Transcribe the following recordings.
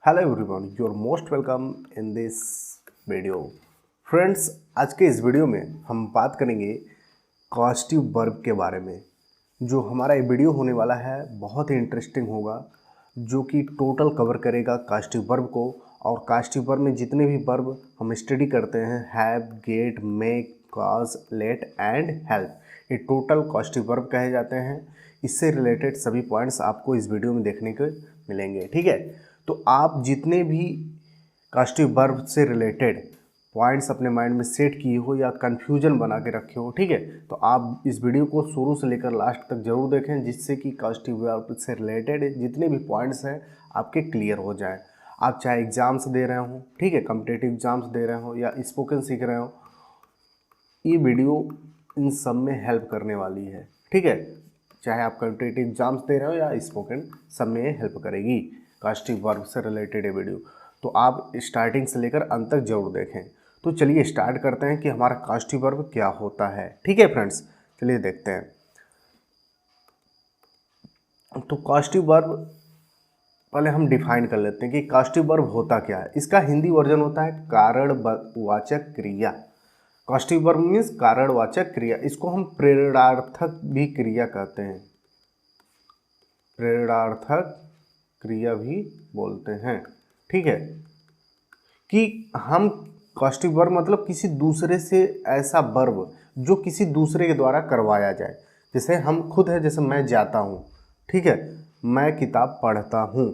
Hello everyone, you are most welcome in this video. Friends, आज के इस video में हम बात करेंगे कॉस्टिव वर्ब के बारे में। जो हमारा ये वीडियो होने वाला है बहुत ही इंटरेस्टिंग होगा, जो कि टोटल कवर करेगा कॉस्टिव वर्ब को। और कॉस्टिव वर्ब में जितने भी वर्ब हम स्टडी करते हैं, have, get, make, cause, let and help, ये टोटल कॉस्टिव वर्ब कहे जाते हैं। इससे रिलेटेड सभी पॉइंट्स आपको इस वीडियो में देखने को मिलेंगे, ठीक है। तो आप जितने भी कॉस्टिव वर्ब से रिलेटेड पॉइंट्स अपने माइंड में सेट किए हो या कन्फ्यूजन बना के रखे हो, ठीक है, तो आप इस वीडियो को शुरू से लेकर लास्ट तक जरूर देखें, जिससे कि कॉस्टिव वर्ब से रिलेटेड जितने भी पॉइंट्स हैं आपके क्लियर हो जाएं। आप चाहे एग्ज़ाम्स दे रहे हो, ठीक है, कॉम्पिटिटिव एग्ज़ाम्स दे रहे हो या स्पोकन सीख रहे हो, ये वीडियो इन सब में हेल्प करने वाली है, ठीक है। चाहे आप कॉम्पिटिटिव एग्ज़ाम्स दे रहे हो या स्पोकन, सब में हेल्प करेगी कॉस्टिव वर्ब से रिलेटेड है वीडियो। तो आप स्टार्टिंग से लेकर अंत तक जरूर देखें। तो चलिए स्टार्ट करते हैं कि हमारा कॉस्टिव वर्ब क्या होता है, ठीक है फ्रेंड्स। चलिए देखते हैं। तो कॉस्टिव वर्ब पहले हम डिफाइन कर लेते हैं कि कॉस्टिव वर्ब होता क्या है। इसका हिंदी वर्जन होता है कारणवाचक क्रिया। कॉस्टिव वर्ब मीन्स कारणवाचक क्रिया। इसको हम प्रेरणार्थक भी क्रिया कहते हैं, प्रेरणार्थक क्रिया भी बोलते हैं, ठीक है। कि हम कॉस्टिव वर्ब मतलब किसी दूसरे से ऐसा वर्ब जो किसी दूसरे के द्वारा करवाया जाए। जैसे हम खुद है, जैसे मैं जाता हूँ, ठीक है, मैं किताब पढ़ता हूँ,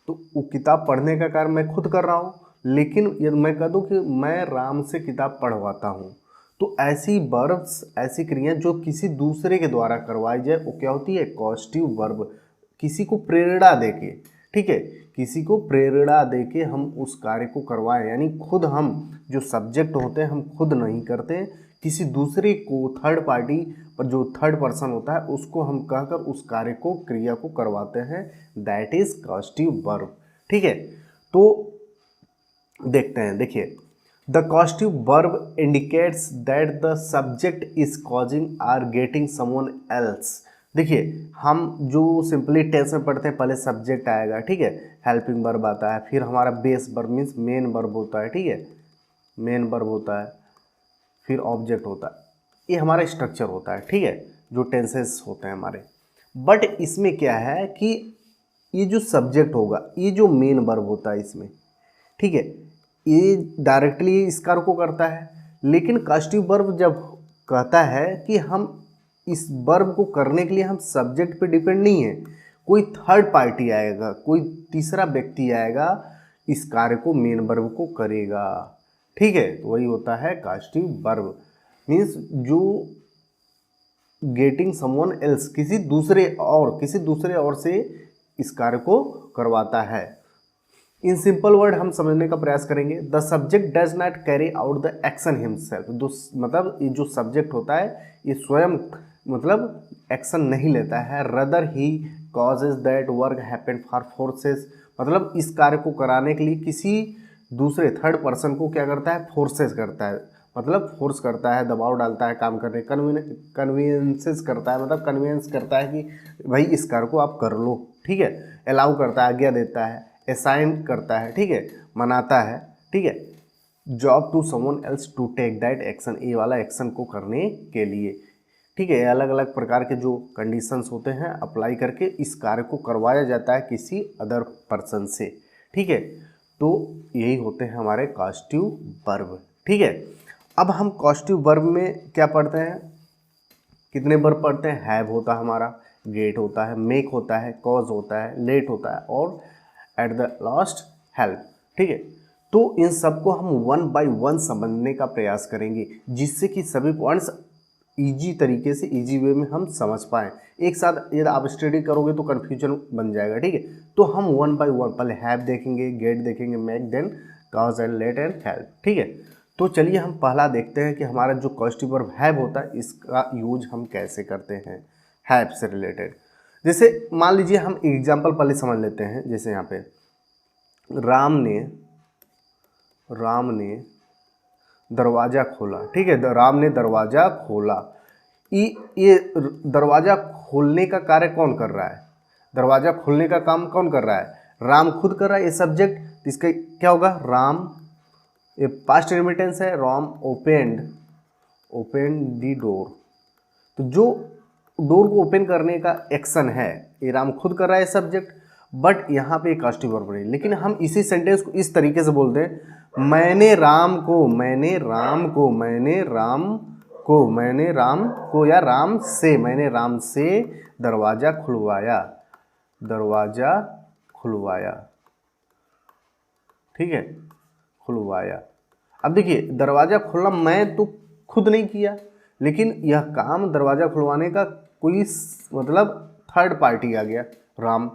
तो वो किताब पढ़ने का कार्य मैं खुद कर रहा हूँ, लेकिन यदि मैं कह दूँ कि मैं राम से किताब पढ़वाता हूँ, तो ऐसी वर्ब्स, ऐसी क्रिया जो किसी दूसरे के द्वारा करवाई जाए, वो क्या होती है? Causative verb. किसी को प्रेरणा देके, ठीक है, किसी को प्रेरणा देके हम उस कार्य को करवाएं, यानी खुद हम जो सब्जेक्ट होते हैं हम खुद नहीं करते, किसी दूसरे को, थर्ड पार्टी पर जो थर्ड पर्सन होता है उसको हम कहकर उस कार्य को, क्रिया को करवाते हैं। दैट इज कॉस्टिव वर्ब, ठीक है। तो देखते हैं, देखिए, the causative verb indicates that the subject is causing or getting someone else. देखिए, हम जो सिंपली टेंस में पढ़ते हैं, पहले सब्जेक्ट आएगा, ठीक है, हेल्पिंग वर्ब आता है, फिर हमारा base verb means main verb होता है, ठीक है, मेन वर्ब होता है, फिर ऑब्जेक्ट होता है। ये हमारा स्ट्रक्चर होता है, ठीक है, जो टेंसेस होते हैं हमारे। बट इसमें क्या है कि ये जो सब्जेक्ट होगा, ये जो मेन वर्ब होता है इसमें, ठीक है, ये डायरेक्टली इस कार्य को करता है। लेकिन कॉस्टिव वर्ब जब कहता है कि हम इस वर्ब को करने के लिए हम सब्जेक्ट पे डिपेंड नहीं है, कोई थर्ड पार्टी आएगा, कोई तीसरा व्यक्ति आएगा, इस कार्य को, मेन वर्ब को करेगा, ठीक है। तो वही होता है कॉस्टिव वर्ब। मीन्स जो गेटिंग समवन एल्स, किसी दूसरे और से इस कार्य को करवाता है। इन सिंपल वर्ड हम समझने का प्रयास करेंगे। The subject does not carry out the action himself. मतलब ये जो सब्जेक्ट होता है ये स्वयं मतलब एक्शन नहीं लेता है। Rather he causes that work happen for forces, मतलब इस कार्य को कराने के लिए किसी दूसरे थर्ड पर्सन को क्या करता है? फोर्सेस करता है, मतलब फोर्स करता है, दबाव डालता है काम करने, कन्वीनियंसेस करता है, मतलब कन्वीनियंस करता है कि भाई इस कार्य को आप कर लो, ठीक है। अलाउ करता है, आज्ञा देता है, असाइन करता है, ठीक है, मनाता है, ठीक है। Job to someone else to take that action, ये वाला एक्शन को करने के लिए, ठीक है। अलग अलग प्रकार के जो कंडीशंस होते हैं अप्लाई करके इस कार्य को करवाया जाता है किसी अदर पर्सन से, ठीक है। तो यही होते हैं हमारे कॉस्टिव वर्ब, ठीक है। अब हम कॉस्टिव वर्ब में क्या पढ़ते हैं? कितने वर्ब पढ़ते हैं? हैव होता है हमारा, गेट होता है, मेक होता है, कॉज होता है, लेट होता है, और एट द लास्ट हेल्प, ठीक है। तो इन सबको हम वन बाय वन समझने का प्रयास करेंगे, जिससे कि सभी पॉइंट्स इजी तरीके से, इजी वे में हम समझ पाएँ। एक साथ यदि आप स्टडी करोगे तो कन्फ्यूजन बन जाएगा, ठीक है। तो हम वन बाय वन पहले हैव देखेंगे, गेट देखेंगे, make, then cause and let and help, ठीक है। तो चलिए हम पहला देखते हैं कि हमारा जो कॉस्टिव वर्ब हैव होता है इसका यूज हम कैसे करते हैं हैव से रिलेटेड। जैसे मान लीजिए हम एग्जाम्पल पहले समझ लेते हैं। जैसे यहाँ पे राम ने दरवाज़ा खोला, ठीक है, राम ने दरवाज़ा खोला। ये दरवाज़ा खोलने का कार्य कौन कर रहा है? दरवाज़ा खोलने का काम कौन कर रहा है? राम खुद कर रहा है, ये सब्जेक्ट। तो इसका क्या होगा, राम, ये पास्ट रिमिटेंस है, राम ओपेंड दी डोर। तो जो डोर को ओपन करने का एक्शन है ये राम खुद कर रहा है सब्जेक्ट, बट यहाँ पे कॉस्टिव वर्ब नहीं। लेकिन हम इसी सेंटेंस को इस तरीके से बोलते हैं, मैंने राम को या राम से, मैंने राम से दरवाजा खुलवाया, ठीक है, खुलवाया। अब देखिए दरवाजा खोलना मैं तो खुद नहीं किया, लेकिन यह काम दरवाजा खुलवाने का कोई मतलब थर्ड पार्टी आ गया, राम,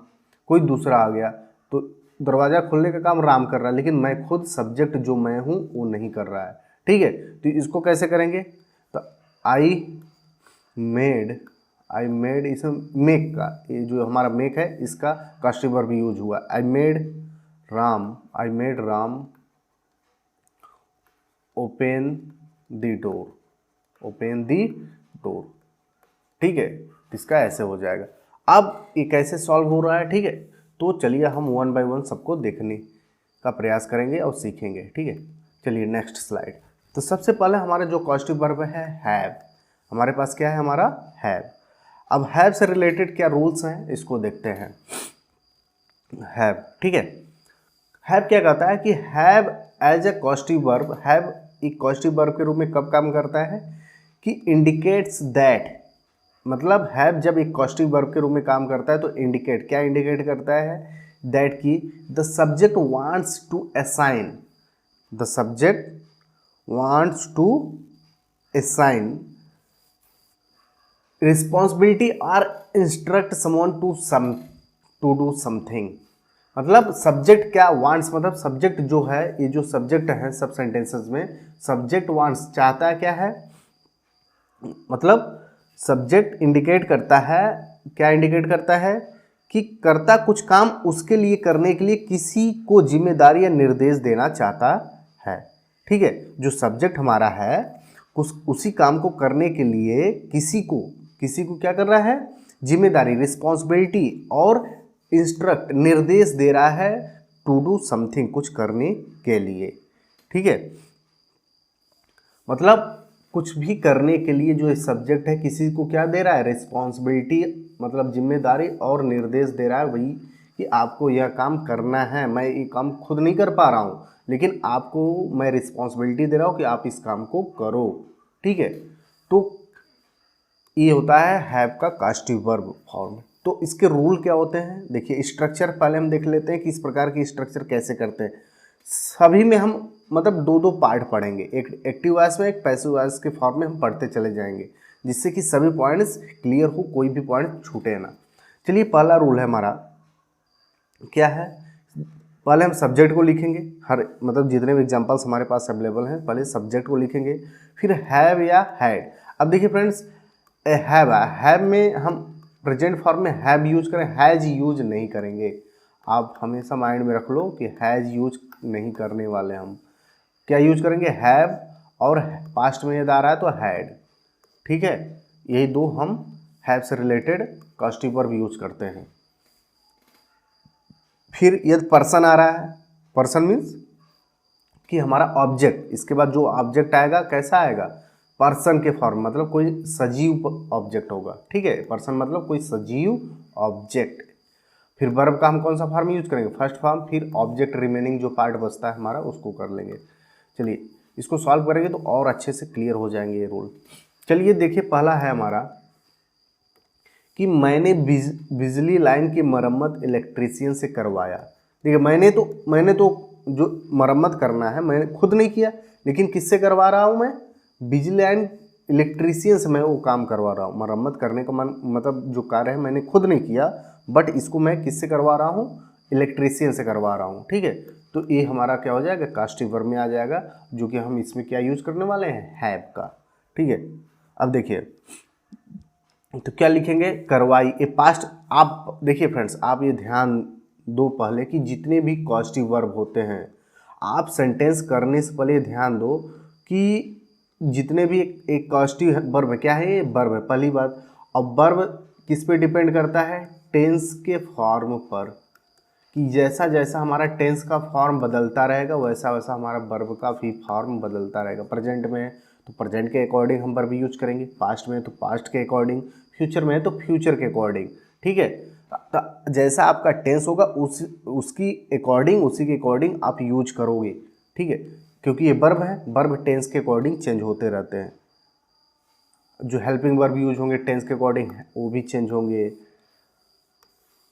कोई दूसरा आ गया, तो दरवाजा खोलने का काम राम कर रहा है, लेकिन मैं खुद सब्जेक्ट जो मैं हूँ वो नहीं कर रहा है, ठीक है। तो इसको कैसे करेंगे, तो आई मेड इस मेक का, ये जो हमारा मेक है इसका कॉस्टिव वर्ब यूज हुआ, I made Ram open the door, ठीक है। इसका ऐसे हो जाएगा। अब ये कैसे सॉल्व हो रहा है, ठीक है, तो चलिए हम वन बाय वन सबको देखने का प्रयास करेंगे और सीखेंगे, ठीक है। चलिए नेक्स्ट स्लाइड। तो सबसे पहले हमारा जो कॉस्टिव वर्ब है हैव, हमारे पास क्या है, हमारा हैव। अब हैव से रिलेटेड क्या रूल्स हैं इसको देखते हैं। हैव, ठीक है, हैव क्या कहता है कि have as a causative verb, have एक कॉस्टिव वर्ब के रूप में कब काम करता है कि इंडिकेट्स दैट, मतलब हैव जब एक कॉस्टिव वर्ब के रूप में काम करता है तो इंडिकेट, क्या इंडिकेट करता है, दैट की the subject wants to assign responsibility और instruct someone to do something. मतलब सब्जेक्ट क्या वांट्स, मतलब सब्जेक्ट जो है, ये जो सब्जेक्ट है सब सेंटेंसेस में सब्जेक्ट वांट्स चाहता है, क्या है, मतलब सब्जेक्ट इंडिकेट करता है, क्या इंडिकेट करता है कि करता कुछ काम उसके लिए, करने के लिए किसी को जिम्मेदारी या निर्देश देना चाहता है, ठीक है। जो सब्जेक्ट हमारा है उसी काम को करने के लिए किसी को क्या कर रहा है, जिम्मेदारी, रिस्पॉन्सिबिलिटी और इंस्ट्रक्ट, निर्देश दे रहा है, टू डू समथिंग, कुछ करने के लिए, ठीक है। मतलब कुछ भी करने के लिए जो सब्जेक्ट है किसी को क्या दे रहा है, रिस्पॉन्सिबिलिटी, मतलब जिम्मेदारी और निर्देश दे रहा है, वही कि आपको यह काम करना है, मैं ये काम खुद नहीं कर पा रहा हूँ, लेकिन आपको मैं रिस्पॉन्सिबिलिटी दे रहा हूँ कि आप इस काम को करो, ठीक है। तो ये होता है हैव का कॉस्टिव वर्ब फॉर्म। तो इसके रूल क्या होते हैं, देखिए स्ट्रक्चर पहले हम देख लेते हैं कि इस प्रकार की स्ट्रक्चर कैसे करते हैं। सभी में हम मतलब दो पार्ट पढ़ेंगे, एक एक्टिव वॉइस में, एक पैसिव वॉइस के फॉर्म में हम पढ़ते चले जाएंगे, जिससे कि सभी पॉइंट्स क्लियर हो, कोई भी पॉइंट छूटे ना। चलिए पहला रूल है हमारा क्या है, पहले हम सब्जेक्ट को लिखेंगे, मतलब जितने भी एग्जांपल्स हमारे पास अवेलेबल हैं पहले सब्जेक्ट को लिखेंगे, फिर हैव या हैड। अब देखिए फ्रेंड्स, हैव में हम प्रेजेंट फॉर्म में हैव यूज करें, हैज यूज नहीं करेंगे। आप हमेशा माइंड में रख लो कि हैज यूज नहीं करने वाले, हम क्या यूज करेंगे, हैव, और पास्ट में याद आ रहा है तो हैड, ठीक है। यही दो हम हैव से रिलेटेड कॉस्टिव वर्ब यूज करते हैं। फिर यदि पर्सन आ रहा है, पर्सन मीन्स कि हमारा ऑब्जेक्ट, इसके बाद जो ऑब्जेक्ट आएगा कैसा आएगा, पर्सन के फॉर्म, मतलब कोई सजीव ऑब्जेक्ट होगा, ठीक है। पर्सन मतलब कोई सजीव ऑब्जेक्ट। फिर वर्ब का हम कौन सा फॉर्म यूज करेंगे, फर्स्ट फॉर्म, फिर ऑब्जेक्ट रिमेनिंग जो पार्ट बचता है हमारा उसको कर लेंगे। चलिए इसको सॉल्व करेंगे तो और अच्छे से क्लियर हो जाएंगे ये रूल। चलिए देखिए पहला है हमारा कि मैंने बिजली लाइन की मरम्मत इलेक्ट्रीशियन से करवाया। देखिए मैंने तो जो मरम्मत करना है मैंने खुद नहीं किया, लेकिन किससे करवा रहा हूँ मैं, बिजली लाइन इलेक्ट्रीशियन से मैं वो काम करवा रहा हूँ। मरम्मत करने का मतलब जो कार्य है मैंने खुद नहीं किया, बट इसको मैं किससे करवा रहा हूँ, इलेक्ट्रीशियन से करवा रहा हूँ, ठीक है। तो ये हमारा क्या हो जाएगा, कॉस्टिव वर्ब में आ जाएगा, जो कि हम इसमें क्या यूज करने वाले हैं, हैव का, ठीक है। अब देखिए तो क्या लिखेंगे, करवाई, ये पास्ट। आप देखिए फ्रेंड्स, आप ये ध्यान दो पहले कि जितने भी कॉस्टिव वर्ब होते हैं, आप सेंटेंस करने से पहले ध्यान दो कि जितने भी एक कॉस्टिव वर्ब है, क्या है ये, वर्ब है, पहली बात। अब वर्ब किस पे डिपेंड करता है, टेंस के फॉर्म पर, कि जैसा जैसा हमारा टेंस का फॉर्म बदलता रहेगा वैसा वैसा हमारा वर्ब का भी फॉर्म बदलता रहेगा। प्रेजेंट में है तो प्रेजेंट के अकॉर्डिंग हम वर्ब यूज करेंगे, पास्ट में है तो पास्ट के अकॉर्डिंग, फ्यूचर में है तो फ्यूचर के अकॉर्डिंग। ठीक है, तो जैसा आपका टेंस होगा उसकी अकॉर्डिंग, उसी के अकॉर्डिंग आप यूज करोगे। ठीक है, क्योंकि ये वर्ब है, वर्ब टेंस के अकॉर्डिंग चेंज होते रहते हैं। जो हेल्पिंग वर्ब यूज होंगे टेंस के अकॉर्डिंग वो भी चेंज होंगे।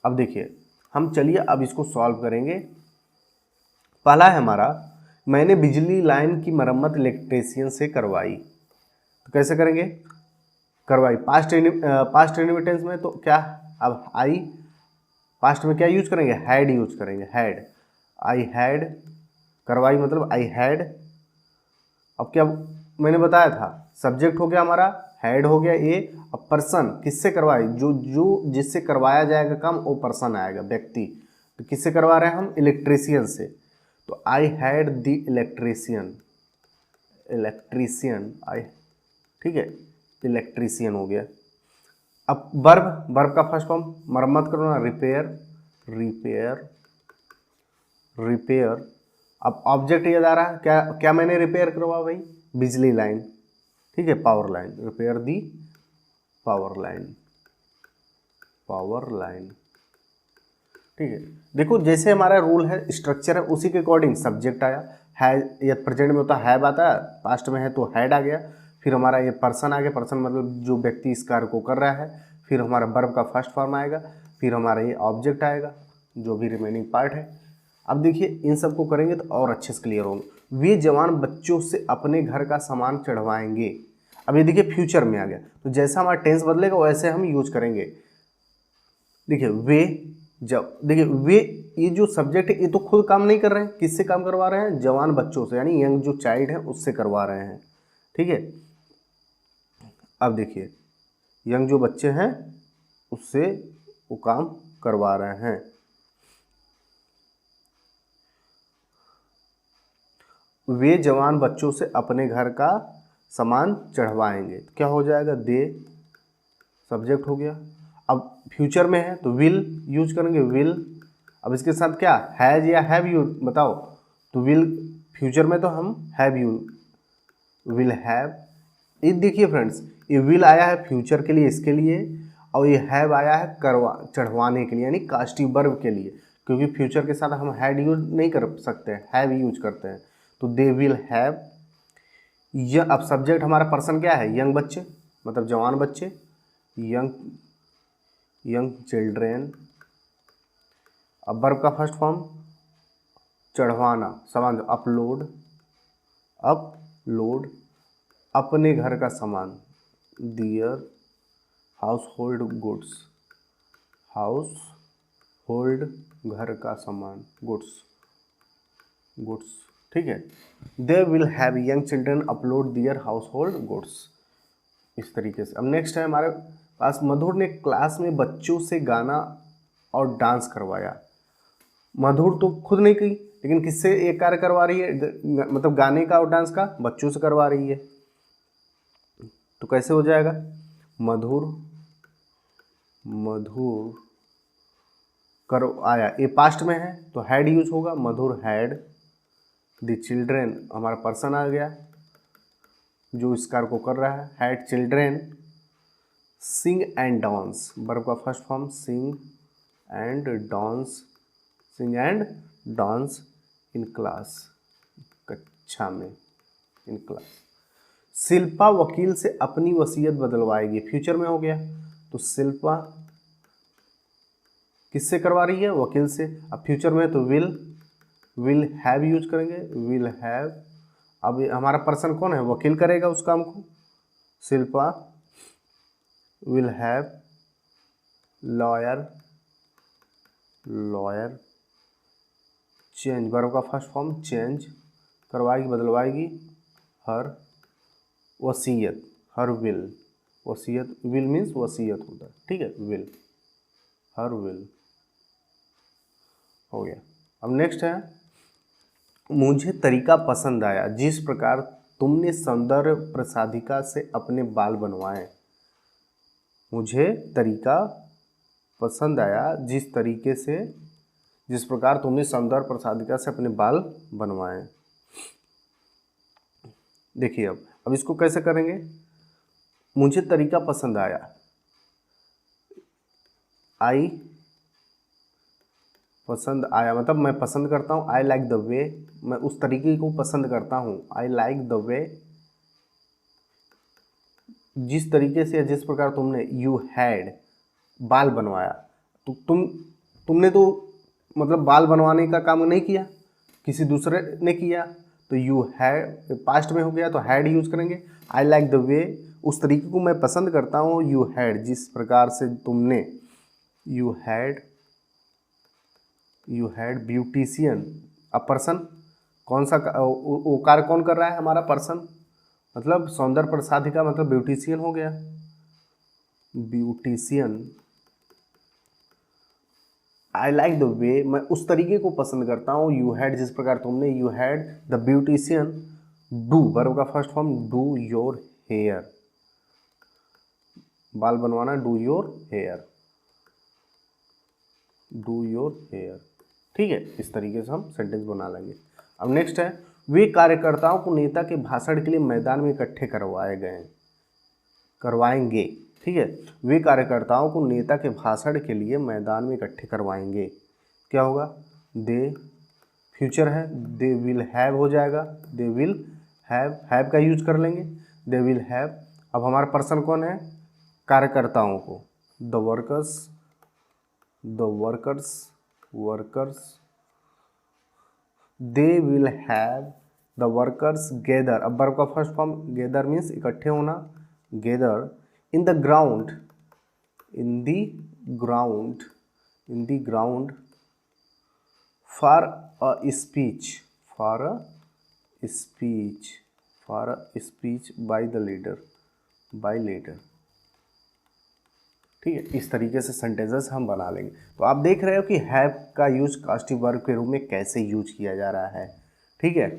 अब देखिए हम चलिए अब इसको सॉल्व करेंगे। पहला है हमारा, मैंने बिजली लाइन की मरम्मत इलेक्ट्रीशियन से करवाई। तो कैसे करेंगे? करवाई पास्ट इनविटेंस में तो क्या, अब आई पास्ट में क्या यूज करेंगे? हैड यूज करेंगे, हैड। आई हैड, करवाई मतलब आई हैड। अब क्या मैंने बताया था, सब्जेक्ट हो गया हमारा, हैड हो गया ए। अब पर्सन किससे करवाई? जो जिससे करवाया जाएगा काम वो पर्सन आएगा, व्यक्ति। तो किससे करवा रहे हैं हम? इलेक्ट्रीशियन से। तो I had the electrician, electrician आई, ठीक है, इलेक्ट्रीशियन हो गया। अब वर्ब का फर्स्ट फॉर्म मरम्मत करो ना, रिपेयर, रिपेयर, रिपेयर। अब ऑब्जेक्ट याद आ रहा है, क्या क्या मैंने रिपेयर करवा भाई? बिजली लाइन, ठीक है, power line, repair the power line, power line. ठीक है, देखो जैसे हमारा रूल है, स्ट्रक्चर है, उसी के अकॉर्डिंग सब्जेक्ट आया, है या प्रेजेंट में होता हैव आता है, पास्ट में है तो हैड आ गया, फिर हमारा ये पर्सन आ गया, पर्सन मतलब जो व्यक्ति इस कार्य को कर रहा है, फिर हमारा वर्ब का फर्स्ट फॉर्म आएगा, फिर हमारा ये ऑब्जेक्ट आएगा, जो भी रिमेनिंग पार्ट है। अब देखिए इन सबको करेंगे तो और अच्छे से क्लियर होंगे। वे जवान बच्चों से अपने घर का सामान चढ़वाएंगे। अब ये देखिए फ्यूचर में आ गया, तो जैसा हमारा टेंस बदलेगा वैसे हम यूज करेंगे। देखिए वे, जब देखिए वे, ये जो सब्जेक्ट है ये तो खुद काम नहीं कर रहे हैं, किससे काम करवा रहे हैं? जवान बच्चों से, यानी यंग जो चाइल्ड है उससे करवा रहे हैं। ठीक है, अब देखिए यंग जो बच्चे हैं उससे वो काम करवा रहे हैं। वे जवान बच्चों से अपने घर का सामान चढ़वाएंगे, तो क्या हो जाएगा? दे, सब्जेक्ट हो गया। अब फ्यूचर में है तो विल यूज करेंगे, विल। अब इसके साथ क्या, हैज या हैव यूज, बताओ? तो विल, फ्यूचर में तो हम हैव यूज, विल हैव। ये देखिए फ्रेंड्स, ये विल आया है फ्यूचर के लिए, इसके लिए, और ये हैव आया है चढ़वाने के लिए, यानी कास्टिव वर्ब के लिए, क्योंकि फ्यूचर के साथ हम हैड यूज नहीं कर सकते, हैव यूज करते हैं। तो दे विल हैव। यह अब सब्जेक्ट हमारा पर्सन क्या है? यंग बच्चे, मतलब जवान बच्चे, यंग, यंग चिल्ड्रेन। अब वर्ब का फर्स्ट फॉर्म चढ़वाना, सामान, अपलोड, अपलोड, अपने घर का सामान, their household goods, household घर का सामान, गुड्स, गुड्स। ठीक है, they will have young children upload their household goods, इस तरीके से। अब नेक्स्ट है हमारे पास, मधुर ने क्लास में बच्चों से गाना और डांस करवाया। मधुर तो खुद नहीं की, लेकिन किससे ये कार्य करवा रही है? मतलब गाने का और डांस का बच्चों से करवा रही है। तो कैसे हो जाएगा? मधुर, मधुर करो आया, ये पास्ट में है तो हैड यूज होगा, मधुर हैड द चिल्ड्रेन, हमारा पर्सन आ गया जो इस कार्य को कर रहा है, had children sing and dance, verb का first form sing and dance, sing and dance in class, कक्षा में, इन क्लास। शिल्पा वकील से अपनी वसीयत बदलवाएगी, फ्यूचर में हो गया, तो शिल्पा किससे करवा रही है? वकील से। अब फ्यूचर में तो विल हैव यूज करेंगे, विल हैव। अब हमारा पर्सन कौन है? वकील करेगा उस काम को, Shilpa will have lawyer, lawyer change, verb का फर्स्ट फॉर्म चेंज, करवाएगी बदलवाएगी, हर वसीयत, हर विल, वसीयत, विल मीन्स वसीयत होता है, ठीक है, विल, हर विल हो गया। अब नेक्स्ट है, मुझे तरीका पसंद आया जिस प्रकार तुमने सौंदर्य प्रसाधिका से अपने बाल बनवाए। मुझे तरीका पसंद आया जिस तरीके से जिस प्रकार तुमने सौंदर्य प्रसादिका से अपने बाल बनवाए। देखिए अब इसको कैसे करेंगे। मुझे तरीका पसंद आया, आई पसंद आया मतलब मैं पसंद करता हूँ, आई लाइक द वे, मैं उस तरीके को पसंद करता हूँ, आई लाइक द वे, जिस तरीके से जिस प्रकार तुमने यू हैड बाल बनवाया। तो तुमने तो मतलब बाल बनवाने का काम नहीं किया, किसी दूसरे ने किया, तो यू हैड पास्ट में हो गया तो हैड यूज करेंगे। आई लाइक द वे, उस तरीके को मैं पसंद करता हूँ, यू हैड जिस प्रकार से तुमने, यू हैड ब्यूटिशियन, अब पर्सन कौन सा वो कार्य कौन कर रहा है, हमारा पर्सन, मतलब सौंदर्य प्रसादिका मतलब ब्यूटिशियन हो गया, beautician. I like the way, मैं उस तरीके को पसंद करता हूँ, यू हैड जिस प्रकार तुमने, you had the beautician do, verb का first form do your hair, बाल बनवाना, do your hair, do your hair. ठीक है, इस तरीके से हम सेंटेंस बना लेंगे। अब नेक्स्ट है, वे कार्यकर्ताओं को नेता के भाषण के लिए मैदान में इकट्ठे करवाएंगे। ठीक है, वे कार्यकर्ताओं को नेता के भाषण के लिए मैदान में इकट्ठे करवाएंगे। क्या होगा, दे फ्यूचर है, दे विल हैव हो जाएगा, दे विल हैव का यूज कर लेंगे, दे विल हैव। अब हमारा पर्सन कौन है, कार्यकर्ताओं को, the workers, they will have the workers gather, अब वर्ब का फर्स्ट फॉर्म गैदर मीन्स इकट्ठे होना, gather in the ground for a speech bye leader. ठीक है, इस तरीके से सेंटेंसेस हम बना लेंगे। तो आप देख रहे हो कि हैव का यूज कास्टिव वर्ब के रूप में कैसे यूज किया जा रहा है। ठीक है,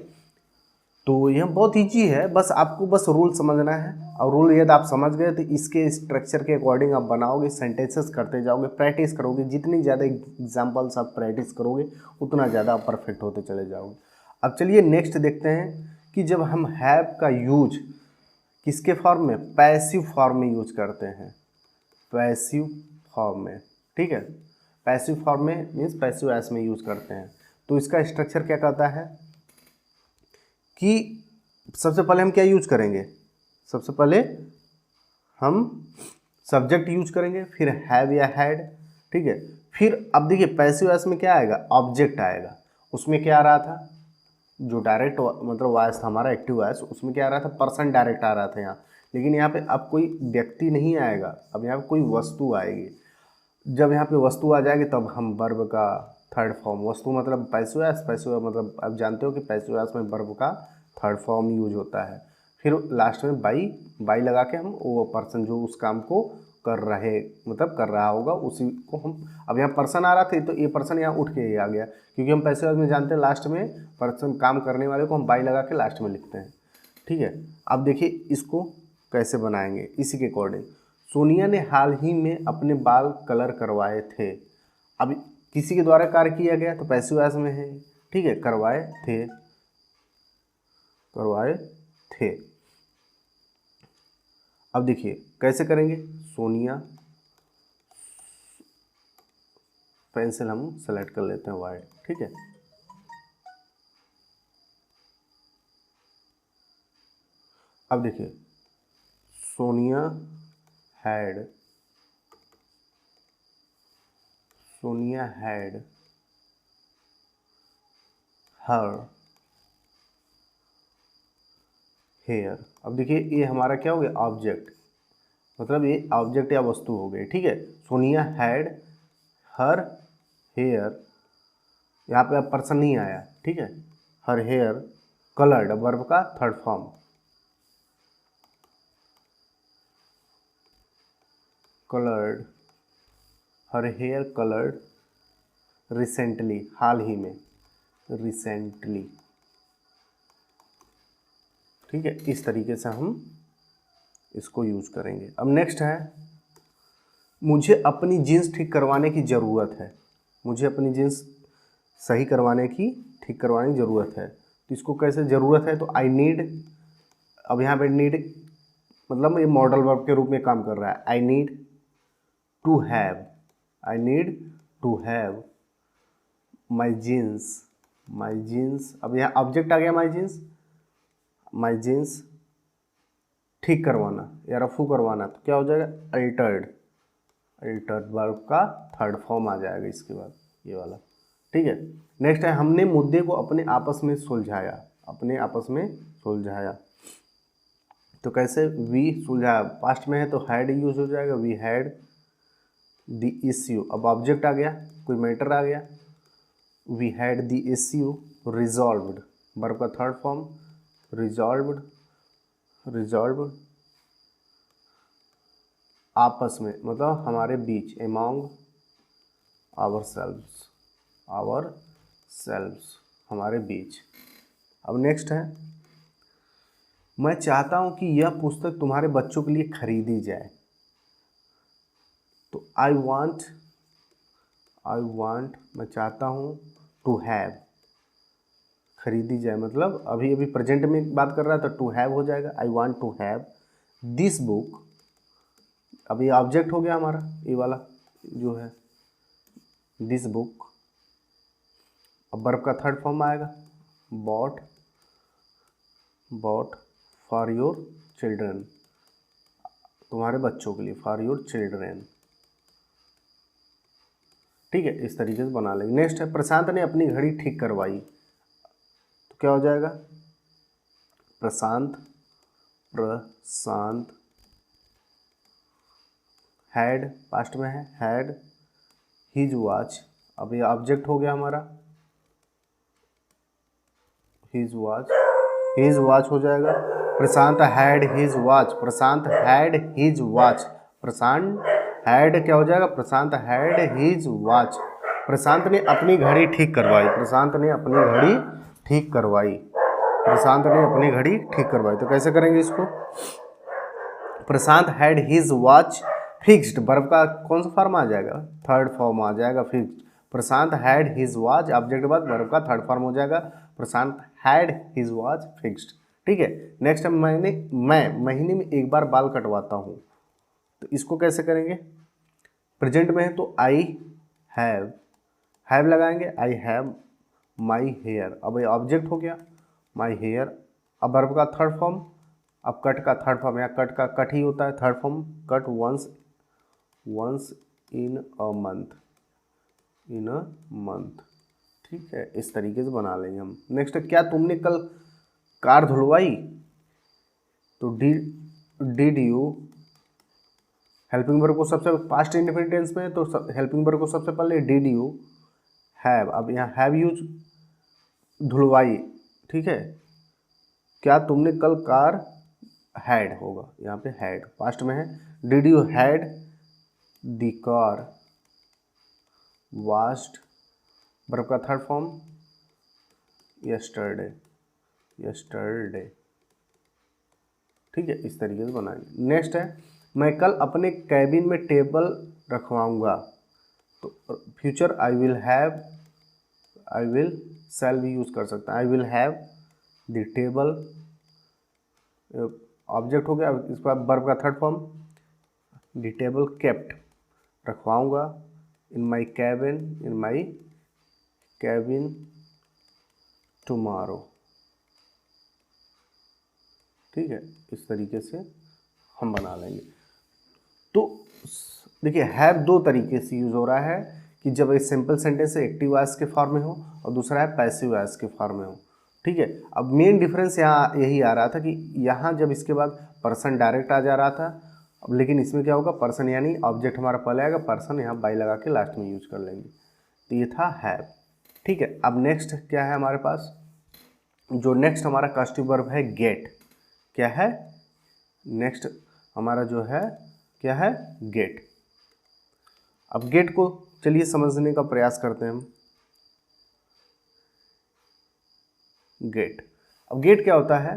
तो यह बहुत ईजी है, बस आपको बस रूल समझना है, और रूल यदि आप समझ गए तो इसके स्ट्रक्चर के अकॉर्डिंग आप बनाओगे, सेंटेंसेस करते जाओगे, प्रैक्टिस करोगे, जितनी ज़्यादा एग्जाम्पल्स आप प्रैक्टिस करोगे उतना ज़्यादा आप परफेक्ट होते चले जाओगे। अब चलिए नेक्स्ट देखते हैं कि जब हम हैव का यूज किसके फॉर्म में, पैसिव फॉर्म में यूज करते हैं, पैसिव फॉर्म में। ठीक है, पैसिव फॉर्म में मीन्स पैसिव वॉइस में यूज करते हैं। तो इसका स्ट्रक्चर क्या कहता है कि सबसे पहले हम क्या यूज करेंगे, सबसे पहले हम सब्जेक्ट यूज करेंगे, फिर हैव या हैड। ठीक है, फिर अब देखिए पैसिव वॉइस में क्या आएगा, ऑब्जेक्ट आएगा। उसमें क्या आ रहा था, जो डायरेक्ट मतलब वॉइस था हमारा एक्टिव वॉइस, उसमें क्या आ रहा था, पर्सन डायरेक्ट आ रहा था यहाँ, लेकिन यहाँ पे अब कोई व्यक्ति नहीं आएगा, अब यहाँ पे कोई वस्तु आएगी। जब यहाँ पे वस्तु आ जाएगी तब हम वर्ब का थर्ड फॉर्म, वस्तु मतलब पैसिव मतलब आप जानते हो कि पैसिव वॉइस में वर्ब का थर्ड फॉर्म यूज होता है। फिर लास्ट में बाई लगा के हम वो पर्सन जो उस काम को कर रहा होगा उसी को हम, अब यहाँ पर्सन आ रहा था तो ये पर्सन यहाँ उठ के ही आ गया, क्योंकि हम पैसिव वॉइस में जानते हैं लास्ट में पर्सन काम करने वाले को हम बाई लगा के लास्ट में लिखते हैं। ठीक है, अब देखिए इसको कैसे बनाएंगे इसी के अकॉर्डिंग। सोनिया ने हाल ही में अपने बाल कलर करवाए थे, अब किसी के द्वारा कार्य किया गया तो पैसिव वॉइस में है। ठीक है, करवाए थे। अब देखिए कैसे करेंगे, सोनिया, पेंसिल हम सेलेक्ट कर लेते हैं वाइट। ठीक है, अब देखिए सोनिया हैड हर हेयर। अब देखिए ये हमारा क्या हो गया, ऑब्जेक्ट, मतलब ये ऑब्जेक्ट या वस्तु हो गई। ठीक है, सोनिया हैड हर हेयर, यहाँ पे अब पर्सन नहीं आया। ठीक है, हर हेयर कलर्ड, वर्ब का third form, coloured, her hair coloured recently, हाल ही में, रिसेंटली। ठीक है, इस तरीके से हम इसको यूज करेंगे। अब नेक्स्ट है, मुझे अपनी जीन्स ठीक करवाने की ज़रूरत है, मुझे अपनी जीन्स सही करवाने की, ठीक करवाने की ज़रूरत है। तो इसको कैसे ज़रूरत है, तो आई नीड, अब यहाँ पे नीड मतलब ये मॉडल वर्ब के रूप में काम कर रहा है। I need to have, I need to have my jeans, my jeans, अब यहाँ ऑब्जेक्ट आ गया माई जीन्स, माई जीन्स ठीक करवाना या रफू करवाना, तो क्या हो जाएगा, अल्टर्ड, अल्टर्ड वर्ब का थर्ड फॉर्म आ जाएगा इसके बाद ये वाला। ठीक है, नेक्स्ट है हमने मुद्दे को अपने आपस में सुलझाया, अपने आपस में सुलझाया, तो कैसे, वी सुलझाया, पास्ट में है तो हैड यूज हो जाएगा, वी हैड द इश्यू, अब ऑब्जेक्ट आ गया, कोई मैटर आ गया, we had the issue resolved, verb का थर्ड फॉर्म रिजॉल्व्ड, रिजॉल्व आपस में मतलब हमारे बीच, among ourselves, ourselves हमारे बीच। अब नेक्स्ट है मैं चाहता हूं कि यह पुस्तक तुम्हारे बच्चों के लिए खरीदी जाए, तो आई वांट मैं चाहता हूं, टू हैव, खरीदी जाए मतलब अभी अभी प्रेजेंट में बात कर रहा है तो टू हैव हो जाएगा, I want to have this book, अब ये ऑब्जेक्ट हो गया हमारा, ये वाला जो है दिस बुक, अब वर्ब का थर्ड फॉर्म आएगा, bought, bought for your children, तुम्हारे बच्चों के लिए, फॉर योर चिल्ड्रन। ठीक है, इस तरीके से बना लेंगे। नेक्स्ट है प्रशांत ने अपनी घड़ी ठीक करवाई, तो क्या हो जाएगा, प्रशांत, प्रशांत हैड, पास्ट में है, हैड हिज वॉच, अब ये ऑब्जेक्ट हो गया हमारा, हिज वॉच, हिज वॉच हो जाएगा, Prashant had his watch, Prashant had his watch, Prashant had क्या हो जाएगा, Prashant had his watch, Prashant ने अपनी घड़ी ठीक करवाई, प्रशांत ने अपनी घड़ी ठीक करवाई, प्रशांत ने अपनी घड़ी ठीक करवाई, तो कैसे करेंगे इसको, Prashant had his watch fixed, verb का कौन सा फॉर्म आ जाएगा, थर्ड फॉर्म आ जाएगा fixed, Prashant had his watch, object के बाद वर्ब का थर्ड फॉर्म हो जाएगा, Prashant had his watch fixed. ठीक है, नेक्स्ट मैं महीने में एक बार बाल कटवाता हूँ, तो इसको कैसे करेंगे, प्रेजेंट में है तो आई हैव लगाएंगे, आई हैव माई हेयर, अब ये ऑब्जेक्ट हो गया माई हेयर, अब वर्ब का थर्ड फॉर्म, अब कट का थर्ड फॉर्म, या कट का कट ही होता है third form, cut once in a month, in a month. ठीक है, इस तरीके से बना लेंगे हम। नेक्स्ट, क्या तुमने कल कार धुलवाई, तो डिड यू, हेल्पिंग वर्ब को सबसे पास्ट इंडेफिनिट टेंस में, तो हेल्पिंग वर्ब को सबसे पहले डिड यू हैव, अब यहाँ हैव यूज धुलवाई। ठीक है, क्या तुमने कल कार, हैड होगा यहाँ पे, हैड पास्ट में है, did you had the car washed, verb का थर्ड फॉर्म यस्टरडे, यस्टरडे। ठीक है, इस तरीके से बनाएंगे। नेक्स्ट है मैं कल अपने कैबिन में टेबल रखवाऊंगा, तो future I will have, I will shall भी यूज कर सकते हैं, I will have the table, object हो गया, इसके बाद वर्ब का third form the table kept, रखवाऊंगा, in my cabin, in my cabin tomorrow. ठीक है, इस तरीके से हम बना लेंगे। तो देखिए हैव दो तरीके से यूज हो रहा है कि जब एक सिंपल सेंटेंस एक्टिव वॉइस के फॉर्म में हो और दूसरा है पैसिव वॉइस के फॉर्म में हो। ठीक है, अब मेन डिफरेंस यहाँ यही आ रहा था कि यहाँ जब इसके बाद पर्सन डायरेक्ट आ जा रहा था, अब लेकिन इसमें क्या होगा, पर्सन यानी ऑब्जेक्ट हमारा पहले आएगा, पर्सन यहाँ बाई लगा के लास्ट में यूज कर लेंगे, तो ये था हैव। ठीक है, अब नेक्स्ट क्या है हमारे पास, जो नेक्स्ट हमारा कास्टिव वर्ब है गेट, क्या है नेक्स्ट हमारा जो है क्या है, गेट। अब गेट को चलिए समझने का प्रयास करते हैं हम। गेट, अब गेट क्या होता है,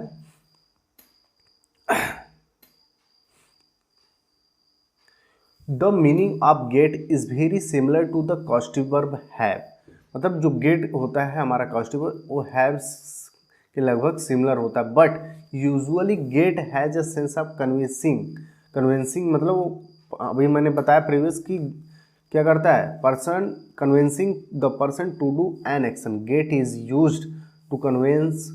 the meaning of get is very similar to the causative verb have. मतलब जो गेट होता है हमारा कॉस्टिक वर्ब वो हैव्स के लगभग सिमिलर होता है, but usually get has a sense of convincing मतलब वो अभी मैंने बताया प्रीवियस की क्या करता है, person convincing the person to do an action. Get is used to convince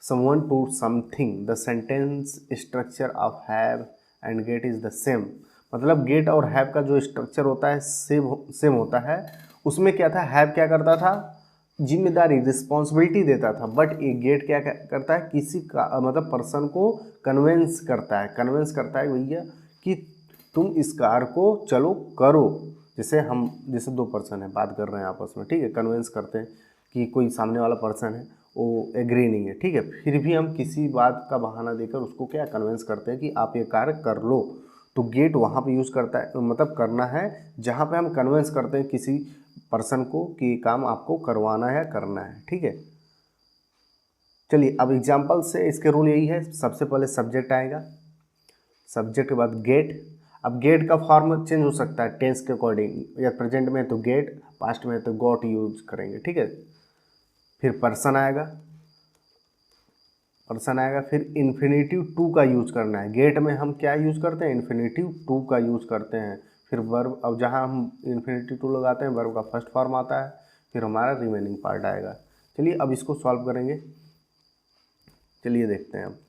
someone to something. The sentence structure of have and get is the same. मतलब गेट और हैव का जो स्ट्रक्चर होता है सेम होता है। उसमें क्या था, हैव क्या करता था, जिम्मेदारी रिस्पॉन्सिबिलिटी देता था, बट ये गेट क्या करता है, किसी का मतलब पर्सन को कन्वेंस करता है भैया कि तुम इस कार को चलो करो। जैसे दो पर्सन है बात कर रहे हैं आपस में, ठीक है, कन्वेंस करते हैं कि कोई सामने वाला पर्सन है वो एग्री नहीं है, ठीक है, फिर भी हम किसी बात का बहाना देकर उसको क्या कन्वेंस करते हैं कि आप ये कार्य कर लो। तो गेट वहाँ पे यूज़ करता है, मतलब करना है जहाँ पे हम कन्वेंस करते हैं किसी पर्सन को कि ये काम आपको करवाना है, करना है, ठीक है। चलिए अब एग्जाम्पल से इसके रूल यही है, सबसे पहले सब्जेक्ट आएगा, सब्जेक्ट के बाद गेट। अब गेट का फॉर्म चेंज हो सकता है टेंस के अकॉर्डिंग, या प्रेजेंट में तो गेट, पास्ट में तो गॉट यूज करेंगे, ठीक है। फिर पर्सन आएगा, फिर इन्फिनेटिव टू का यूज करना है। गेट में हम क्या यूज करते हैं, इन्फिनेटिव टू का यूज करते हैं। फिर वर्ब, अब जहाँ हम इन्फिनेटिव टू लगाते हैं वर्ब का फर्स्ट फॉर्म आता है, फिर हमारा रिमेनिंग पार्ट आएगा। चलिए अब इसको सॉल्व करेंगे, चलिए देखते हैं। अब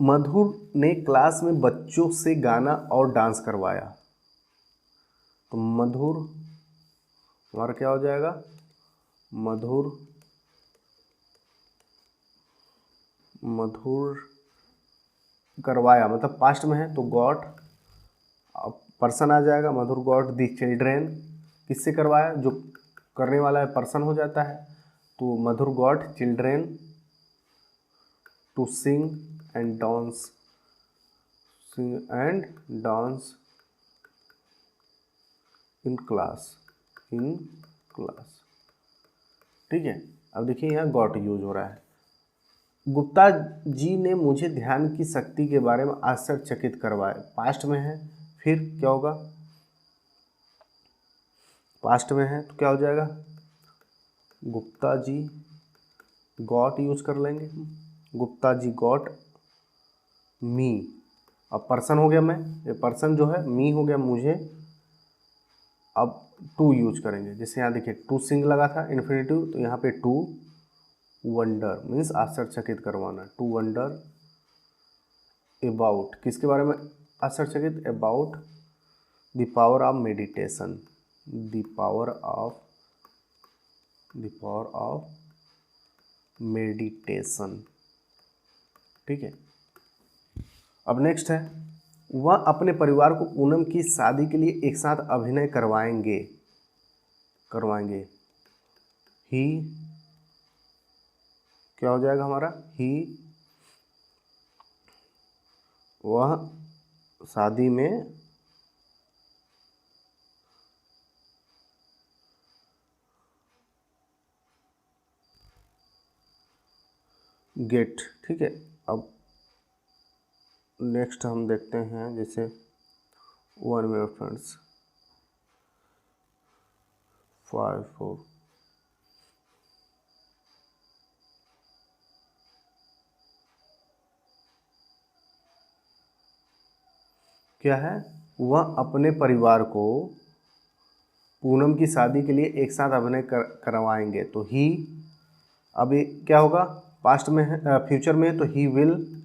मधुर ने क्लास में बच्चों से गाना और डांस करवाया। तो मधुर हमारा क्या हो जाएगा, मधुर करवाया मतलब पास्ट में है तो गॉट, पर्सन आ जाएगा, मधुर गॉट दी चिल्ड्रेन, किससे करवाया, जो करने वाला है पर्सन हो जाता है, तो Madhur got children to sing and dance in class, ठीक है। अब देखिए यहाँ गॉट यूज हो रहा है। गुप्ता जी ने मुझे ध्यान की शक्ति के बारे में आश्चर्यचकित करवाया, पास्ट में है, फिर क्या होगा, पास्ट में है तो क्या हो जाएगा, गुप्ता जी गॉट यूज कर लेंगे, गुप्ता जी गॉट मी। अब पर्सन हो गया मैं, ये पर्सन जो है मी हो गया मुझे। अब टू यूज करेंगे, जैसे यहाँ देखिए टू सिंग लगा था इन्फिनेटिव, तो यहाँ पे टू वंडर मीन्स आश्चर्यचकित करवाना, टू वंडर अबाउट, किसके बारे में आश्चर्यचकित, about the power of meditation, the power of meditation, ठीक है। अब नेक्स्ट है, वह अपने परिवार को पूनम की शादी के लिए एक साथ अभिनय करवाएंगे, ही क्या हो जाएगा हमारा, ही वह शादी में गेट, ठीक है। अब नेक्स्ट हम देखते हैं, जैसे 1 मिनट फ्रेंड्स, 5 4 क्या है, वह अपने परिवार को पूनम की शादी के लिए एक साथ अभिनय करवाएंगे, तो ही, अब ये क्या होगा, पास्ट में है, फ्यूचर में है, तो ही विल।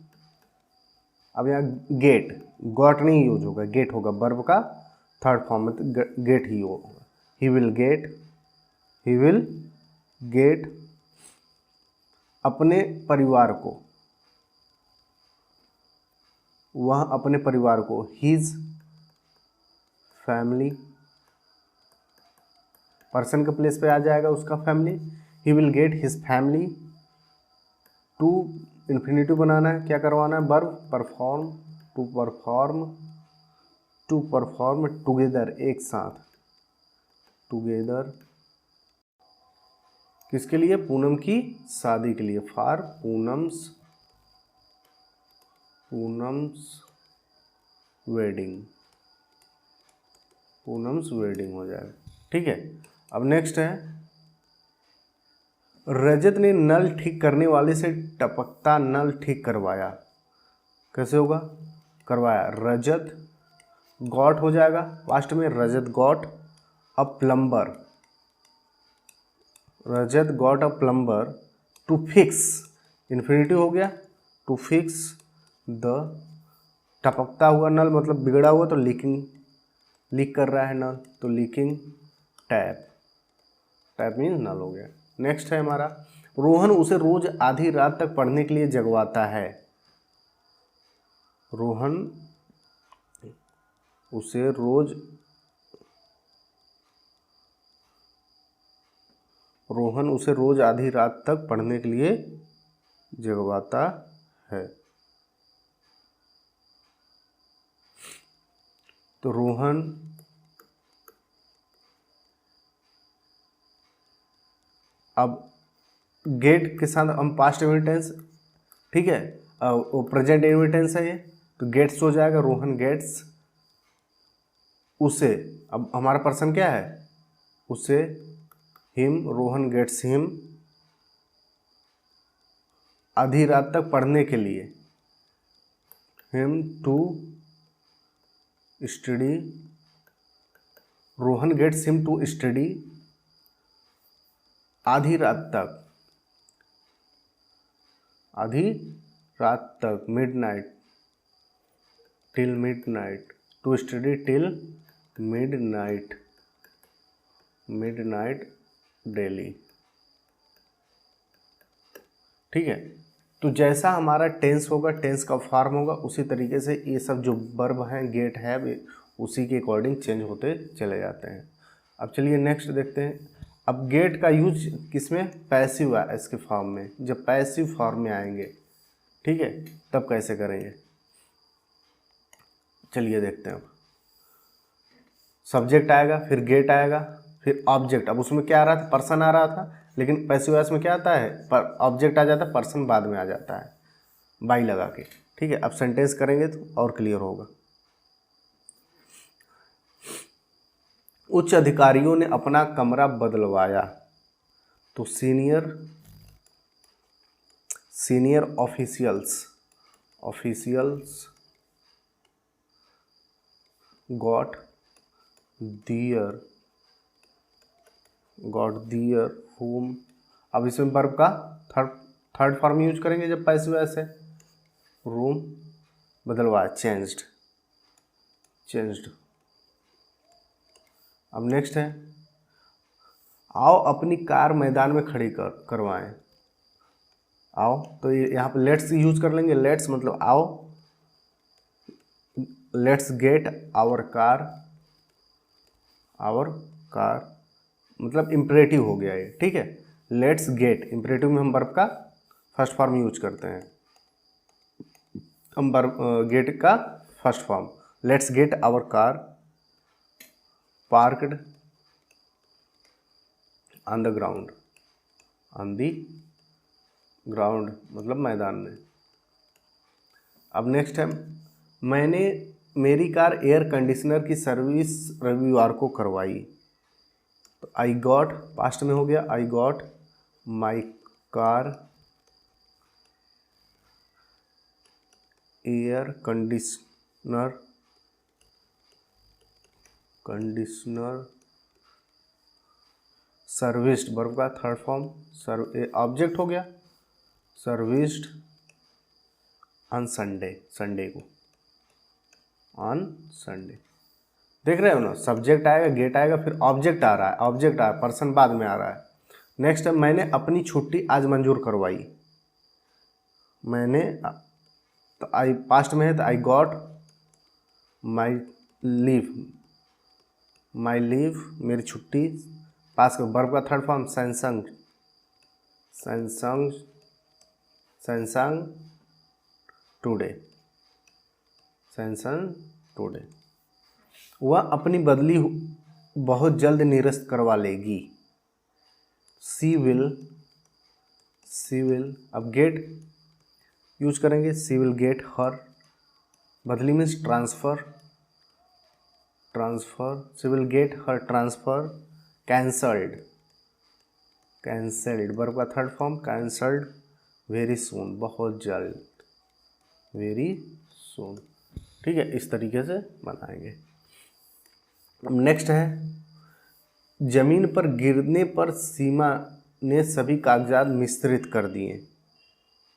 अब यहाँ गेट, गॉट नहीं यूज होगा, गेट होगा, वर्ब का थर्ड फॉर्म में गेट ही होगा, ही विल गेट अपने परिवार को, वह अपने परिवार को, हिज फैमिली, पर्सन के प्लेस पे आ जाएगा उसका family, he will get his family to, infinitive बनाना है, क्या करवाना है, verb perform, to perform together, एक साथ, टुगेदर, किसके लिए, पूनम की शादी के लिए, फॉर पूनम्स वेडिंग हो जाएगा, ठीक है। अब नेक्स्ट है, रजत ने नल ठीक करने वाले से टपकता नल ठीक करवाया। कैसे होगा? करवाया, रजत गॉट हो जाएगा लास्ट में, Rajat got a plumber, Rajat got a plumber to fix, infinitive हो गया, टू फिक्स द, टपकता हुआ नल मतलब बिगड़ा हुआ, तो लीकिंग, लीक कर रहा है नल, तो लीकिंग टैप, टैप मीन्स नल हो गया। नेक्स्ट है हमारा, रोहन उसे रोज आधी रात तक पढ़ने के लिए जगवाता है। रोहन उसे रोज, रोहन उसे रोज आधी रात तक पढ़ने के लिए जगवाता है। तो रोहन अब गेट के साथ हम पास्ट इनविटेंस, ठीक है, वो प्रेजेंट इनविटेंस है ये, तो गेट्स हो जाएगा, रोहन गेट्स उसे, अब हमारा पर्सन क्या है, उसे, हिम, रोहन गेट्स हिम आधी रात तक पढ़ने के लिए, him to study, Rohan gets him to study आधी रात तक, आधी रात तक, midnight, till midnight, to study till midnight, midnight daily. ठीक है, तो जैसा हमारा टेंस होगा, टेंस का फॉर्म होगा, उसी तरीके से ये सब जो वर्ब हैं, गेट है, उसी के अकॉर्डिंग चेंज होते चले जाते हैं। अब चलिए नेक्स्ट देखते हैं। अब गेट का यूज किसमें? पैसिव वॉइस के फॉर्म में, जब पैसिव फॉर्म में आएंगे, ठीक है, तब कैसे करेंगे, चलिए देखते हैं। सब्जेक्ट आएगा, फिर गेट आएगा, फिर ऑब्जेक्ट। अब उसमें क्या आ रहा था? पर्सन आ रहा था, लेकिन पैसिव वॉइस में क्या आता है? पर ऑब्जेक्ट आ जाता है, पर्सन बाद में आ जाता है बाई लगा के। ठीक है, अब सेंटेंस करेंगे तो और क्लियर होगा। उच्च अधिकारियों ने अपना कमरा बदलवाया, तो सीनियर ऑफिशियल्स गॉट दियर होम। अब इसमें वर्ब का थर्ड फॉर्म यूज करेंगे जब पैसिव वॉइस है, रूम बदलवाया, चेंज्ड। अब नेक्स्ट है, आओ अपनी कार मैदान में खड़ी करवाएं। आओ, तो यहाँ पे लेट्स यूज कर लेंगे, लेट्स मतलब आओ, लेट्स गेट आवर कार मतलब इम्परेटिव हो गया ये। ठीक है, लेट्स गेट, इम्परेटिव में हम वर्ब का फर्स्ट फॉर्म यूज करते हैं, हम वर्ब गेट का first form, let's get our car parked on the ground, मतलब मैदान में। अब नेक्स्ट है, मैंने मेरी कार एयर कंडीशनर की सर्विस रविवार को करवाई, तो आई गॉट, पास्ट में हो गया, I got my car air conditioner serviced, verb का थर्ड फॉर्म, ऑब्जेक्ट हो गया, सर्विस्ड ऑन संडे, संडे को, ऑन संडे। देख रहे हो ना, सब्जेक्ट आएगा, गेट आएगा, फिर ऑब्जेक्ट आ रहा है, ऑब्जेक्ट आया, पर्सन बाद में आ रहा है। नेक्स्ट है, मैंने अपनी छुट्टी आज मंजूर करवाई, मैंने, तो आई पास्ट में है, तो आई गॉट माई लीव, मेरी छुट्टी, पास का वर्ब का थर्ड फॉर्म, सैमसंग टुडे। वह अपनी बदली बहुत जल्द निरस्त करवा लेगी, सी विल, अब गेट यूज करेंगे, सी विल गेट हर, बदली means transfer, she will get her transfer cancelled, cancelled verb का third form cancelled, very soon बहुत जल्द, वेरी सून। ठीक है, इस तरीके से बनाएंगे। अब नेक्स्ट है, जमीन पर गिरने पर सीमा ने सभी कागजात मिश्रित कर दिए,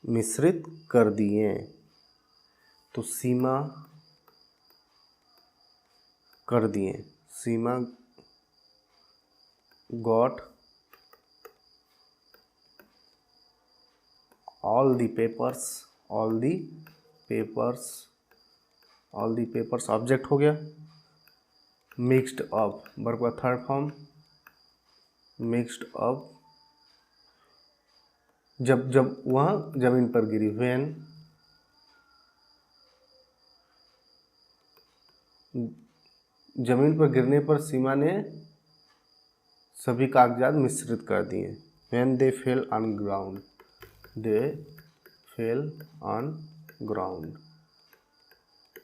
मिश्रित कर दिए। तो सीमा कर दिए, Seema got all the papers, all the papers, all the papers object हो गया। मिक्स्ड अप वर्ब का थर्ड फॉर्म मिक्स्ड अप, जब जब वह जमीन पर गिरी, व्हेन जमीन पर गिरने पर सीमा ने सभी कागजात मिश्रित कर दिए। When they fell on ground, they fell on ground.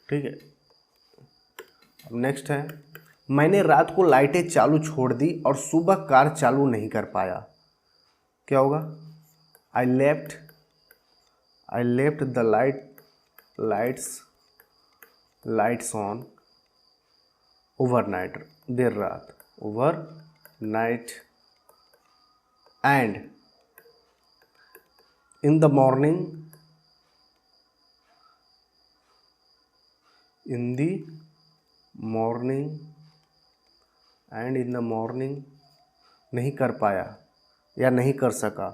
ठीक है, अब नेक्स्ट है, मैंने रात को लाइटें चालू छोड़ दी और सुबह कार चालू नहीं कर पाया। क्या होगा? I left the lights on overnight, देर रात, overnight, and in the morning, in the morning, and in the morning नहीं कर पाया या नहीं कर सका।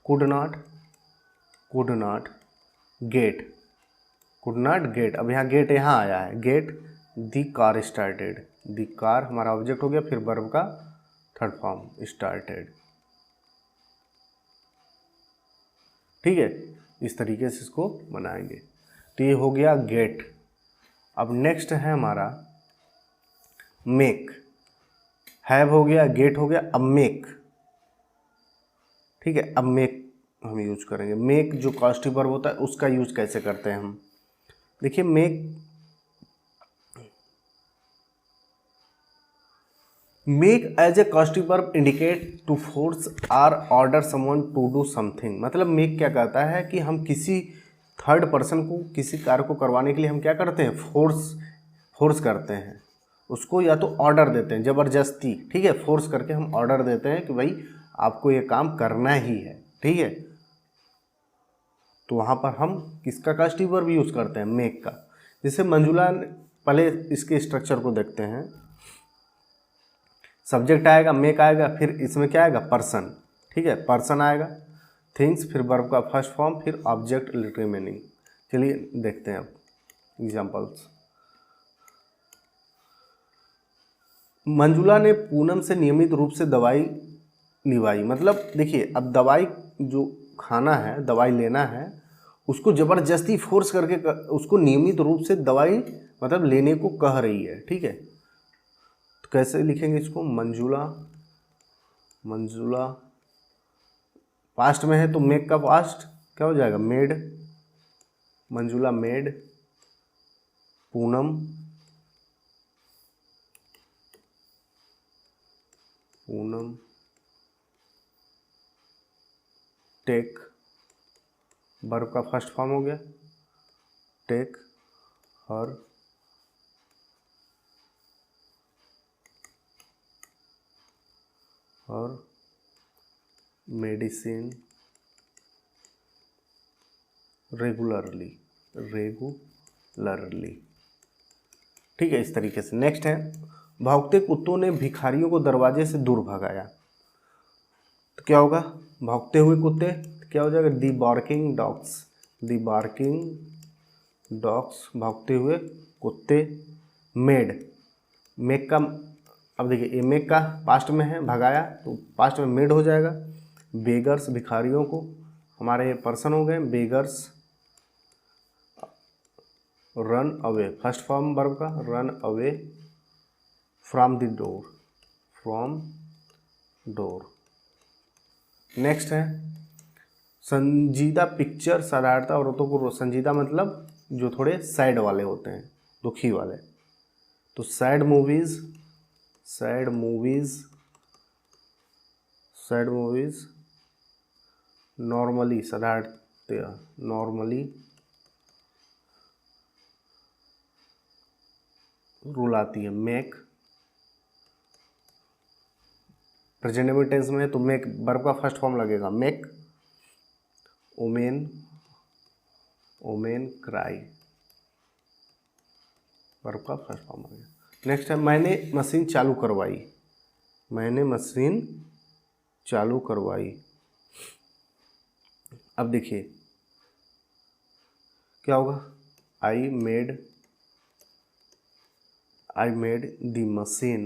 Could not get. अब यहाँ गेट यहाँ आया है, get the car started, the car हमारा ऑब्जेक्ट हो गया, फिर वर्ब का थर्ड फॉर्म स्टार्टेड। ठीक है, इस तरीके से इसको बनाएंगे। तो ये हो गया गेट। अब नेक्स्ट है हमारा मेक। हैव हो गया, गेट हो गया, अब मेक। ठीक है, अब मेक हम यूज करेंगे। मेक जो कॉस्टिव वर्ब होता है उसका यूज कैसे करते हैं हम? देखिए, make as a causative verb indicate to force or order someone to do something. मतलब मेक क्या कहता है कि हम किसी थर्ड पर्सन को किसी कार्य को करवाने के लिए हम क्या करते हैं? फोर्स करते हैं उसको, या तो ऑर्डर देते हैं ज़बरदस्ती। ठीक है, फोर्स करके हम ऑर्डर देते हैं कि भाई आपको ये काम करना ही है। ठीक है, तो वहाँ पर हम किसका कॉस्टिव वर्ब यूज़ करते हैं? मेक का। जैसे मंजुला, पहले इसके स्ट्रक्चर को देखते हैं। सब्जेक्ट आएगा, मेक आएगा, फिर इसमें क्या आएगा? पर्सन। ठीक है, पर्सन आएगा, थिंग्स, फिर वर्ब का फर्स्ट फॉर्म, फिर ऑब्जेक्ट रिमेनिंग। चलिए देखते हैं अब एग्जाम्पल्स। मंजुला ने पूनम से नियमित रूप से दवाई निभाई। मतलब देखिए, अब दवाई जो खाना है, दवाई लेना है, उसको ज़बरदस्ती फोर्स करके उसको नियमित रूप से दवाई मतलब लेने को कह रही है। ठीक है, तो कैसे लिखेंगे इसको? मंजुला पास्ट में है तो मेक का पास्ट क्या हो जाएगा? Made. Manjula made Poonam take, verb का फर्स्ट फॉर्म हो गया, टेक हर मेडिसिन रेगुलरली। ठीक है, इस तरीके से। नेक्स्ट है, भौंकते कुत्तों ने भिखारियों को दरवाजे से दूर भगाया। तो क्या होगा? भौंकते हुए कुत्ते, क्या हो जाएगा? दी बार्किंग डॉग्स, भौंकते हुए कुत्ते। मेक का, अब देखिए ये मेक का पास्ट में है, भगाया, तो पास्ट में मेड हो जाएगा। बेगर्स, भिखारियों को, हमारे पर्सन हो गए beggars. Run away, first form verb का, run away from the door. Next है, संजीदा पिक्चर साधारणतः औरतों को, संजीदा मतलब जो थोड़े सैड वाले होते हैं, दुखी वाले। तो sad movies sad movies normally, साधारणतया नॉर्मली रुलाती है। मेक प्रेजेंटेबल टेंस में तो मेक वर्ब का फर्स्ट फॉर्म लगेगा make. Women, women cry, verb का फर्स्ट फॉर्म आ गया। नेक्स्ट है मैंने मशीन चालू करवाई। मैंने मशीन चालू करवाई। अब देखिए क्या होगा, I made the machine,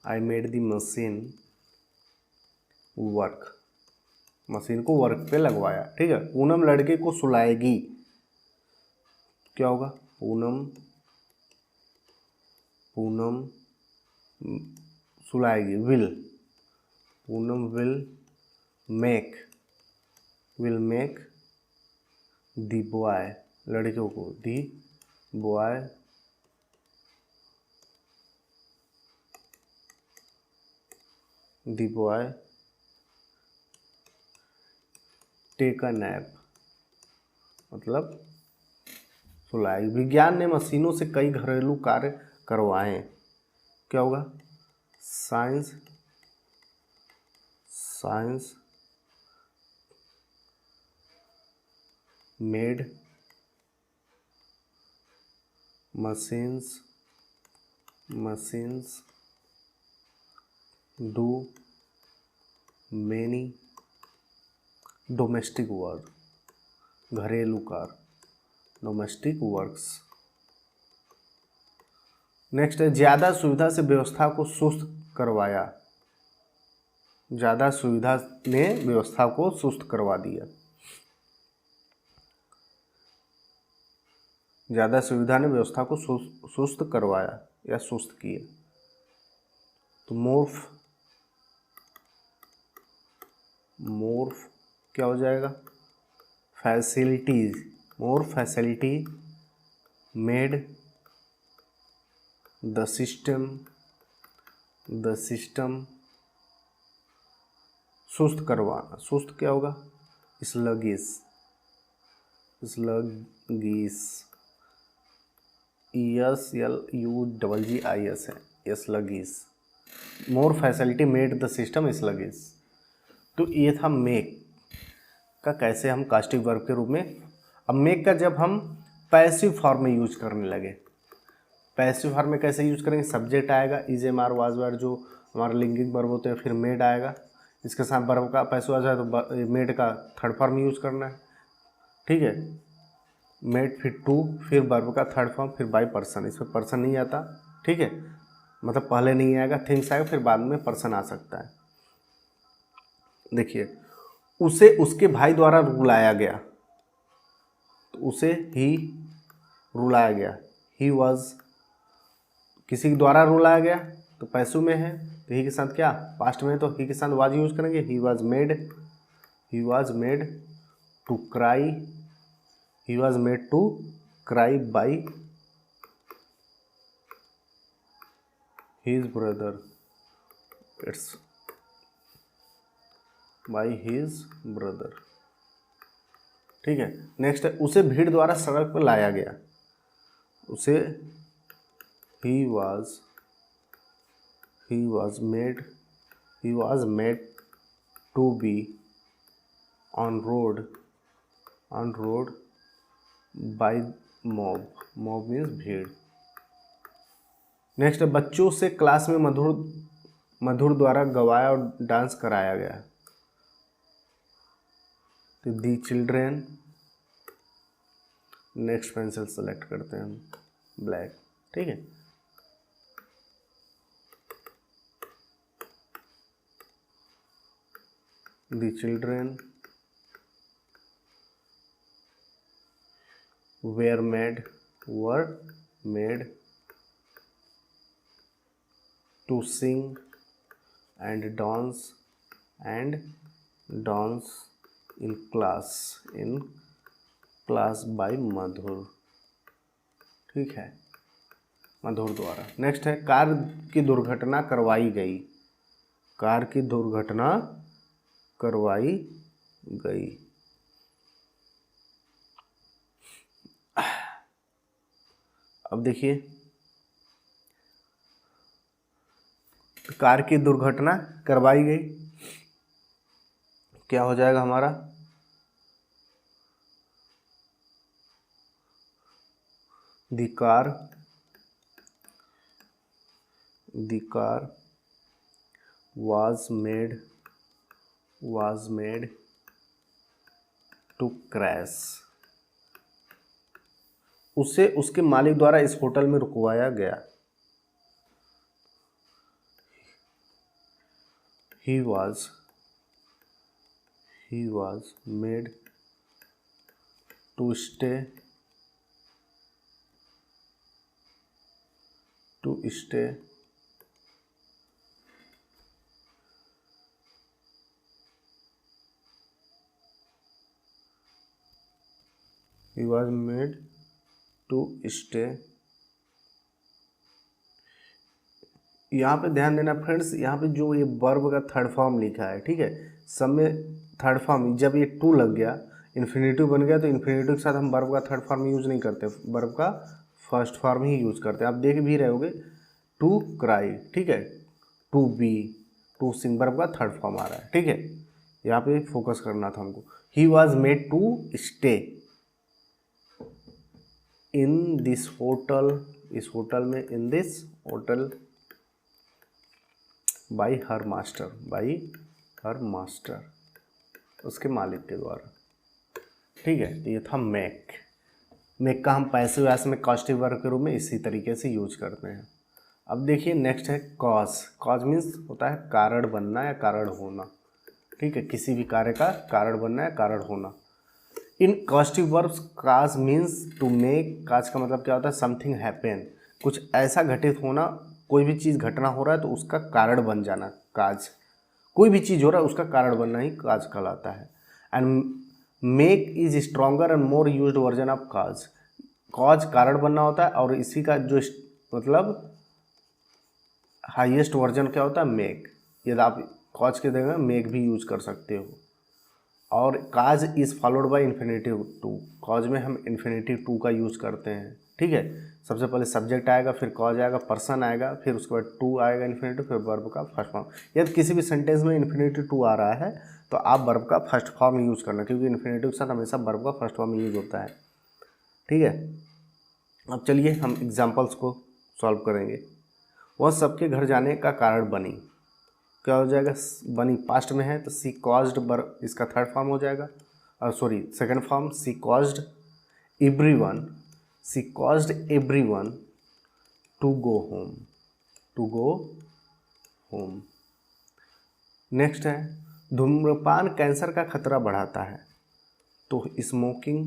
I made the machine work, machine को वर्क पे लगवाया। ठीक है, पूनम लड़के को सुलाएगी। क्या होगा, पूनम सुलाएगी। Will, Poonam will make the boy, लड़कियों को, the boy take a nap, मतलब सुलाएगी। विज्ञान ने मशीनों से कई घरेलू कार्य करवाए। क्या होगा, science made machines do many domestic work, घरेलू कार्य, डोमेस्टिक वर्क्स। नेक्स्ट है ज़्यादा सुविधा से व्यवस्था को सुस्त करवाया। ज़्यादा सुविधा ने व्यवस्था को सुस्त करवा दिया। ज़्यादा सुविधा ने व्यवस्था को सुस्त करवाया या सुस्त किया। तो मोर क्या हो जाएगा, facilities, more facility made the system सुस्त करवाना। सुस्त क्या होगा, स्लगिश, ESLUGGIS है, sluggish. More facility made the system sluggish. तो ये था मेक का, कैसे हम कास्टिक वर्ब के रूप में। अब मेक का जब हम पैसिव फॉर्म में यूज करने लगे, पैसिव फॉर्म में कैसे यूज करेंगे, सब्जेक्ट आएगा, is am are was were जो हमारे लिंगिंग वर्ब होते हैं, फिर मेड आएगा, इसके साथ वर्ब का पैसिव आ जाए तो मेड का थर्ड फॉर्म यूज करना है। ठीक है, मेड फिर टू, फिर वर्ब का थर्ड फॉर्म, फिर बाय पर्सन, इसमें पर्सन नहीं आता। ठीक है, मतलब पहले नहीं आएगा, थिंग्स आएगा, फिर बाद में पर्सन आ सकता है। देखिए, उसे उसके भाई द्वारा रुलाया गया, तो उसे ही रुलाया गया। ही वॉज, किसी के द्वारा रुलाया गया तो पैसिव में है, तो ही के साथ क्या, पास्ट में, तो ही के साथ वाज यूज करेंगे। He was made to cry, he was made to cry by his brother, it's by his brother। ठीक है, नेक्स्ट है उसे भीड़ द्वारा सड़क पर लाया गया। उसे he was made to be on road by mob means भीड़। नेक्स्ट है बच्चों से क्लास में मधुर द्वारा गवाया और डांस कराया गया। तो the children, next pencil select करते हैं हम, ब्लैक। ठीक है, the children were made to sing and dance in class by Madhur. ठीक है, मधुर द्वारा। नेक्स्ट है कार की दुर्घटना करवाई गई। कार की दुर्घटना करवाई गई। अब देखिए, कार की दुर्घटना करवाई गई, क्या हो जाएगा हमारा? The car was made to crash। उसे उसके मालिक द्वारा इस होटल में रुकवाया गया। He was made to stay he was made to stay। यहाँ पे ध्यान देना फ्रेंड्स, यहाँ पे जो ये वर्ब का थर्ड फॉर्म लिखा है, ठीक है, सब में थर्ड फॉर्म, जब ये टू लग गया, इन्फिनेटिव बन गया, तो इन्फिनेटिव के साथ हम वर्ब का थर्ड फॉर्म यूज नहीं करते, वर्ब का फर्स्ट फॉर्म ही यूज करते हैं। आप देख भी रहे होगे, टू क्राई, ठीक है, to be, to sing, verb का थर्ड फॉर्म आ रहा है, ठीक है, यहाँ पे फोकस करना था हमको। He was made to stay in this hotel, इस होटल में, in this hotel, by her master, उसके मालिक के द्वारा, ठीक है। तो ये था मेक का हम पैसिव वॉइस में कॉस्टिव वर्ब के रूप में इसी तरीके से यूज करते हैं। अब देखिए नेक्स्ट है कॉज मीन्स होता है कारण बनना या कारण होना, ठीक है, किसी भी कार्य का कारण बनना या कारण होना। In causative verbs cause means to make, cause का मतलब क्या होता है? समथिंग हैपन, कुछ ऐसा घटित होना, कोई भी चीज़ घटना हो रहा है तो उसका कारण बन जाना, काज, कोई भी चीज़ हो रहा है उसका कारण बनना ही काज कहलाता है। And make is stronger and more used version of cause, cause कारण बनना होता है और इसी का जो मतलब हाईएस्ट वर्जन क्या होता है? मेक। यदि आप कॉज के जगह मेक भी यूज कर सकते हो। और cause is followed by infinitive to, cause में हम इन्फिनेटिव टू का यूज करते हैं, ठीक है। सबसे पहले सब्जेक्ट आएगा, फिर कॉज आएगा, पर्सन आएगा, फिर उसके बाद टू आएगा इन्फिनेटिव, फिर वर्ब का फर्स्ट फॉर्म। यदि किसी भी सेंटेंस में इन्फिनेटिव टू आ रहा है तो आप वर्ब का फर्स्ट फॉर्म यूज करना, क्योंकि इन्फिनेटिव के साथ हमेशा वर्ब का फर्स्ट फॉर्म यूज होता है, ठीक है। अब चलिए हम एग्जाम्पल्स को सॉल्व करेंगे। वह सबके घर जाने का कारण बनी, क्या हो जाएगा? बनी पास्ट में है तो सी कॉज्ड, वर्ब इसका थर्ड फॉर्म हो जाएगा, sorry second form, she caused everyone to go home. Next है धूम्रपान कैंसर का खतरा बढ़ाता है, तो स्मोकिंग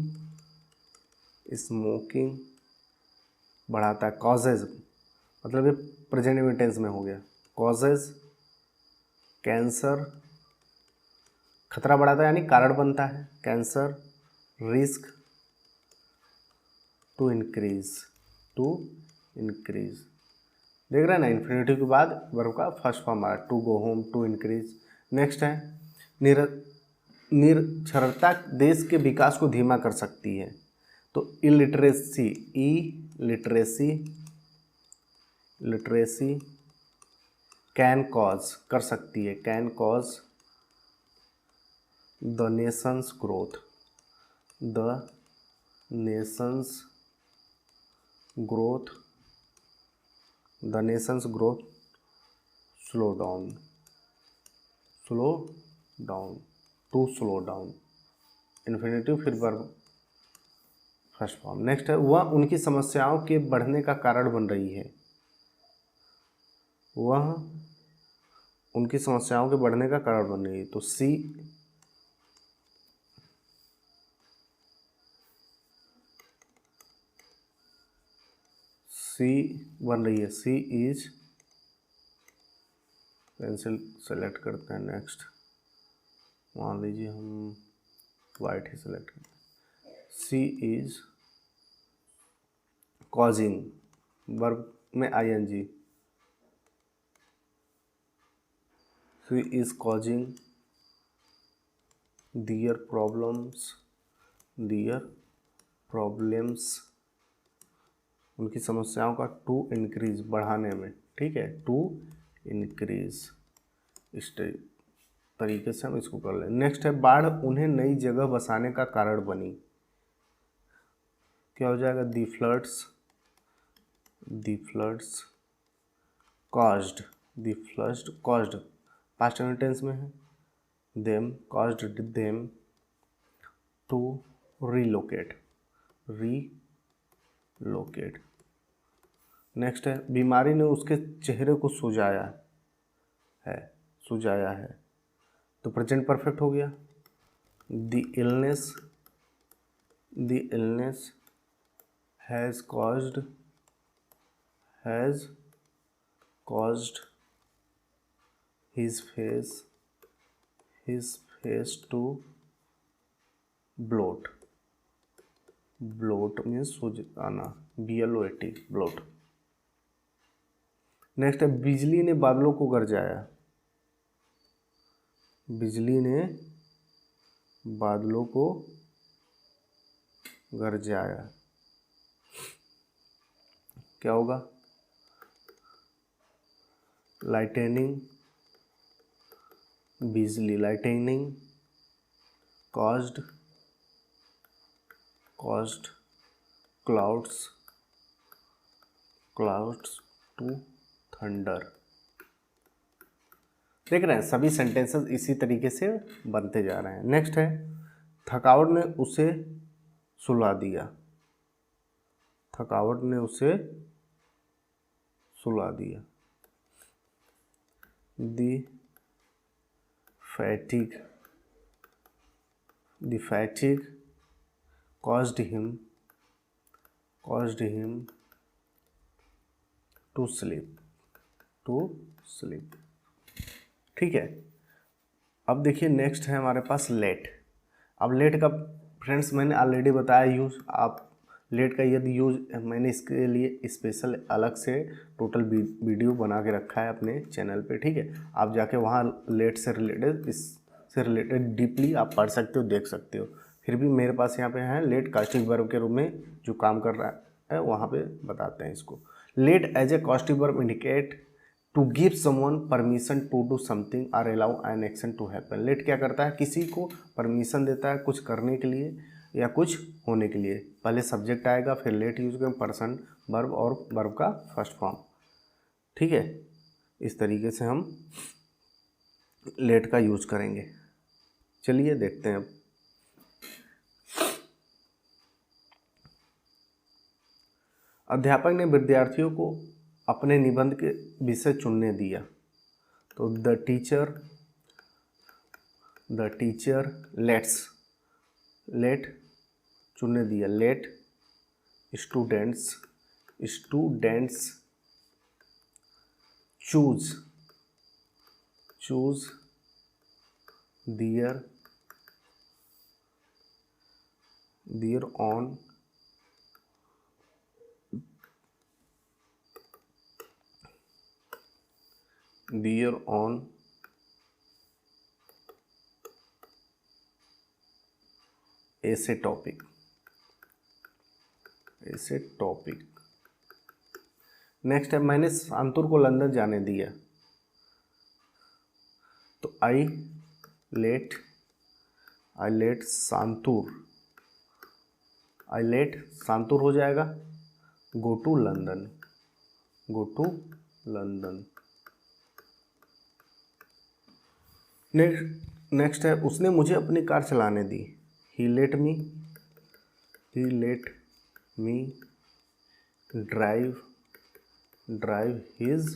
बढ़ाता है, कॉजेज, मतलब ये प्रेजेंट टेंस में हो गया, कॉजेज कैंसर, खतरा बढ़ाता है यानी कारण बनता है, कैंसर, रिस्क टू इंक्रीज, देख रहे हैं ना, इन्फिनेटिव के बाद वर्ब का फर्स्ट फॉर्म आ रहा है, to go home, to increase. Next है निरक्षरता देश के विकास को धीमा कर सकती है, तो लिटरेसी कैन कॉज, कर सकती है, can cause the Nations growth slow down, infinitive फिर वर्ब फर्स्ट फॉर्म। नेक्स्ट है वह उनकी समस्याओं के बढ़ने का कारण बन रही है, वह उनकी समस्याओं के बढ़ने का कारण बन रही है, तो सी बन रही है, सी इज, पेंसिल सेलेक्ट करते हैं, नेक्स्ट मान लीजिए हम वाइट ही सेलेक्ट करते हैं, सी इज कॉजिंग, वर्ब में I N G, she is causing their problems, उनकी समस्याओं का टू इंक्रीज, बढ़ाने में, ठीक है, टू इंक्रीज। इस तरीके से हम इसको कर लें। नेक्स्ट है बाढ़ उन्हें नई जगह बसाने का कारण बनी। क्या हो जाएगा? The floods caused, caused past tense में है, them caused them to relocate. Next है बीमारी ने उसके चेहरे को सुझाया है, तो प्रेजेंट परफेक्ट हो गया। The illness has caused his face to bloat means सुझाना, BLOAT, ब्लोट। नेक्स्ट है बिजली ने बादलों को गरजाया। बिजली ने बादलों को गरजाया, क्या होगा? लाइटनिंग, बिजली, lightning caused clouds to thunder. देख रहे हैं सभी सेंटेंसेस इसी तरीके से बनते जा रहे हैं। नेक्स्ट है थकावट ने उसे सुला दिया। The fatigue caused him to sleep। ठीक है। अब देखिए नेक्स्ट है हमारे पास लेट। अब लेट का फ्रेंड्स मैंने ऑलरेडी बताया यूज़। आप लेट का यदि यूज़ मैंने इसके लिए स्पेशल अलग से टोटल वीडियो बना के रखा है अपने चैनल पे, ठीक है। आप जाके वहाँ लेट से रिलेटेड डीपली आप पढ़ सकते हो, देख सकते हो। फिर भी मेरे पास यहाँ पे है लेट कॉस्टिक वर्ब के रूप में जो काम कर रहा है, वहाँ पे बताते हैं इसको। Let as a causative verb indicate to give someone permission to do something और allow an action to happen. Let क्या करता है? किसी को परमिशन देता है कुछ करने के लिए या कुछ होने के लिए। पहले सब्जेक्ट आएगा, फिर लेट यूज करें, पर्सन, वर्ब और वर्ब का फर्स्ट फॉर्म, ठीक है। इस तरीके से हम लेट का यूज करेंगे। चलिए देखते हैं अब। अध्यापक ने विद्यार्थियों को अपने निबंध के विषय चुनने दिया। तो द टीचर लेट चुनने दिया। Let students choose their own ऐसे टॉपिक। नेक्स्ट है मैंने शांतुर को लंदन जाने दिया। तो आई लेट शांतुर हो जाएगा गो टू लंदन। नेक्स्ट है उसने मुझे अपनी कार चलाने दी। He let me drive his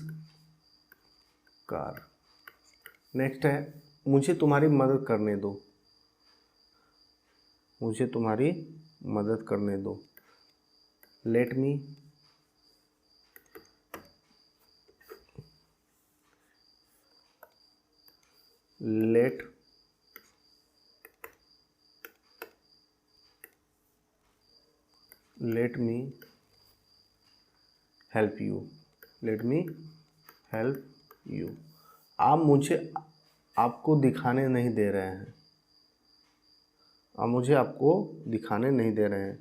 car. Next है मुझे तुम्हारी मदद करने दो। Let me help you. आप मुझे आपको दिखाने नहीं दे रहे हैं, अब मुझे आपको दिखाने नहीं दे रहे हैं,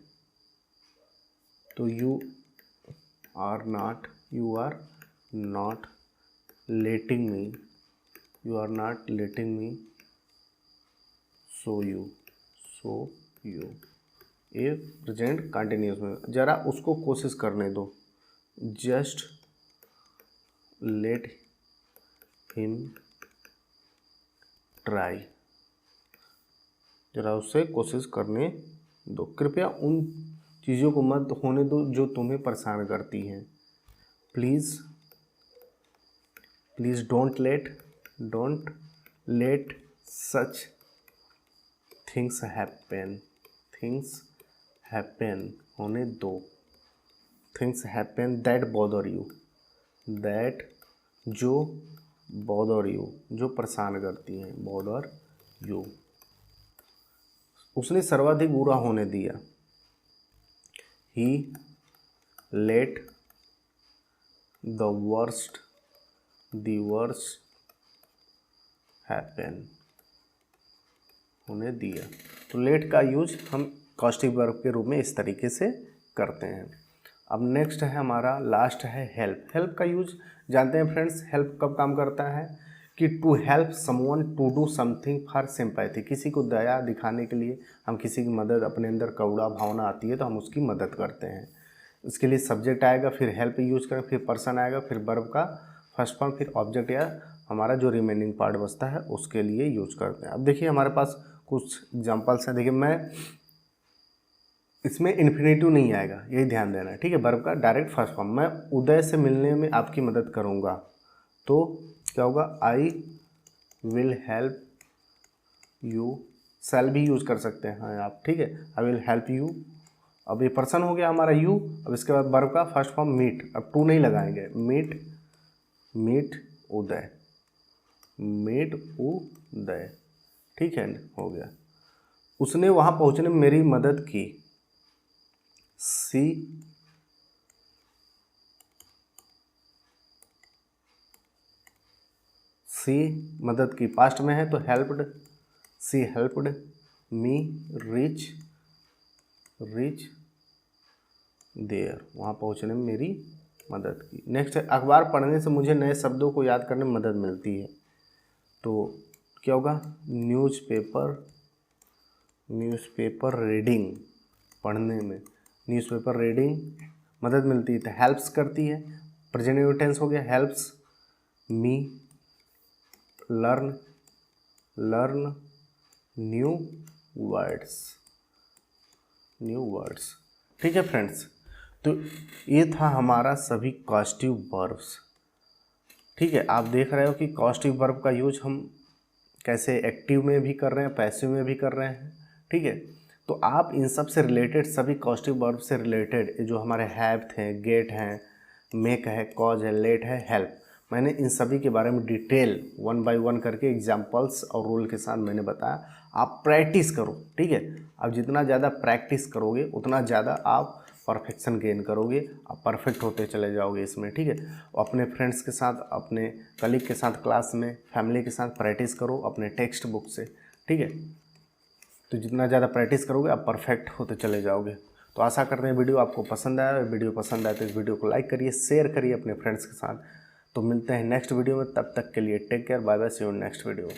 तो you are not letting me show you ये प्रेजेंट कंटिन्यूस में, ज़रा उसको कोशिश करने दो, जस्ट लेट हिम ट्राई, ज़रा उससे कोशिश करने दो। कृपया उन चीज़ों को मत होने दो जो तुम्हें परेशान करती हैं। Please don't let such things happen होने दो, things happen that bother you जो परेशान करती हैं, बॉदर यू। उसने सर्वाधिक बुरा होने दिया, ही लेट द वर्स्ट हैपन होने दिया। तो लेट का यूज हम कॉस्टिव वर्ब के रूप में इस तरीके से करते हैं। अब नेक्स्ट है हमारा लास्ट है हेल्प। हेल्प का यूज जानते हैं फ्रेंड्स, हेल्प कब काम करता है कि to help someone to do something for sympathy, किसी को दया दिखाने के लिए हम किसी की मदद, अपने अंदर करुणा भावना आती है तो हम उसकी मदद करते हैं। इसके लिए सब्जेक्ट आएगा, फिर हेल्प यूज करें, फिर पर्सन आएगा, फिर वर्ब का फर्स्ट फॉर्म, फिर ऑब्जेक्ट या हमारा जो रिमेनिंग पार्ट बचता है उसके लिए यूज करते हैं। अब देखिए हमारे पास कुछ एग्जांपल्स हैं। देखिए मैं इसमें इन्फिनेटिव नहीं आएगा, यही ध्यान देना है, ठीक है। वर्ब का डायरेक्ट फर्स्ट फॉर्म, मैं उदय से मिलने में आपकी मदद करूँगा, तो क्या होगा, आई विल हेल्प यू। शैल भी यूज कर सकते हैं आप, ठीक है, आई विल हेल्प यू। अब ये पर्सन हो गया हमारा यू। अब इसके बाद वर्ब का फर्स्ट फॉर्म मीट, अब टू नहीं लगाएंगे, मीट उदय, ठीक है, हो गया। उसने वहाँ पहुँचने में मेरी मदद की, सी मदद की, पास्ट में है तो helped, she helped me reach there, वहाँ पहुँचने में मेरी मदद की। नेक्स्ट है अखबार पढ़ने से मुझे नए शब्दों को याद करने में मदद मिलती है, तो क्या होगा, न्यूज़पेपर रीडिंग, पढ़ने में न्यूज़पेपर रीडिंग मदद मिलती है, तो हेल्प्स करती है, प्रेजेंट टेंस हो गया, helps me learn new words, ठीक है फ्रेंड्स। तो ये था हमारा सभी कॉस्टिव वर्ब्स, ठीक है। आप देख रहे हो कि कॉस्टिव वर्ब का यूज हम कैसे एक्टिव में भी कर रहे हैं, पैसिव में भी कर रहे हैं, ठीक है। तो आप इन सब से रिलेटेड, सभी कॉस्टिव वर्ब से रिलेटेड जो हमारे हैव थे, गेट हैं, मेक है, कॉज है, लेट है, हेल्प, मैंने इन सभी के बारे में डिटेल 1 बाय 1 करके एग्जांपल्स और रूल के साथ मैंने बताया। आप प्रैक्टिस करो, ठीक है। आप जितना ज़्यादा प्रैक्टिस करोगे उतना ज़्यादा आप परफेक्शन गेन करोगे, आप परफेक्ट होते चले जाओगे इसमें, ठीक है। अपने फ्रेंड्स के साथ, अपने कलीग के साथ, क्लास में, फैमिली के साथ प्रैक्टिस करो अपने टेक्स्ट बुक से, ठीक है। तो जितना ज़्यादा प्रैक्टिस करोगे आप परफेक्ट होते चले जाओगे। तो आशा करते हैं वीडियो आपको पसंद आया। वीडियो पसंद आए तो इस वीडियो को लाइक करिए, शेयर करिए अपने फ्रेंड्स के साथ। तो मिलते हैं नेक्स्ट वीडियो में, तब तक के लिए take care, bye bye, see you in next video.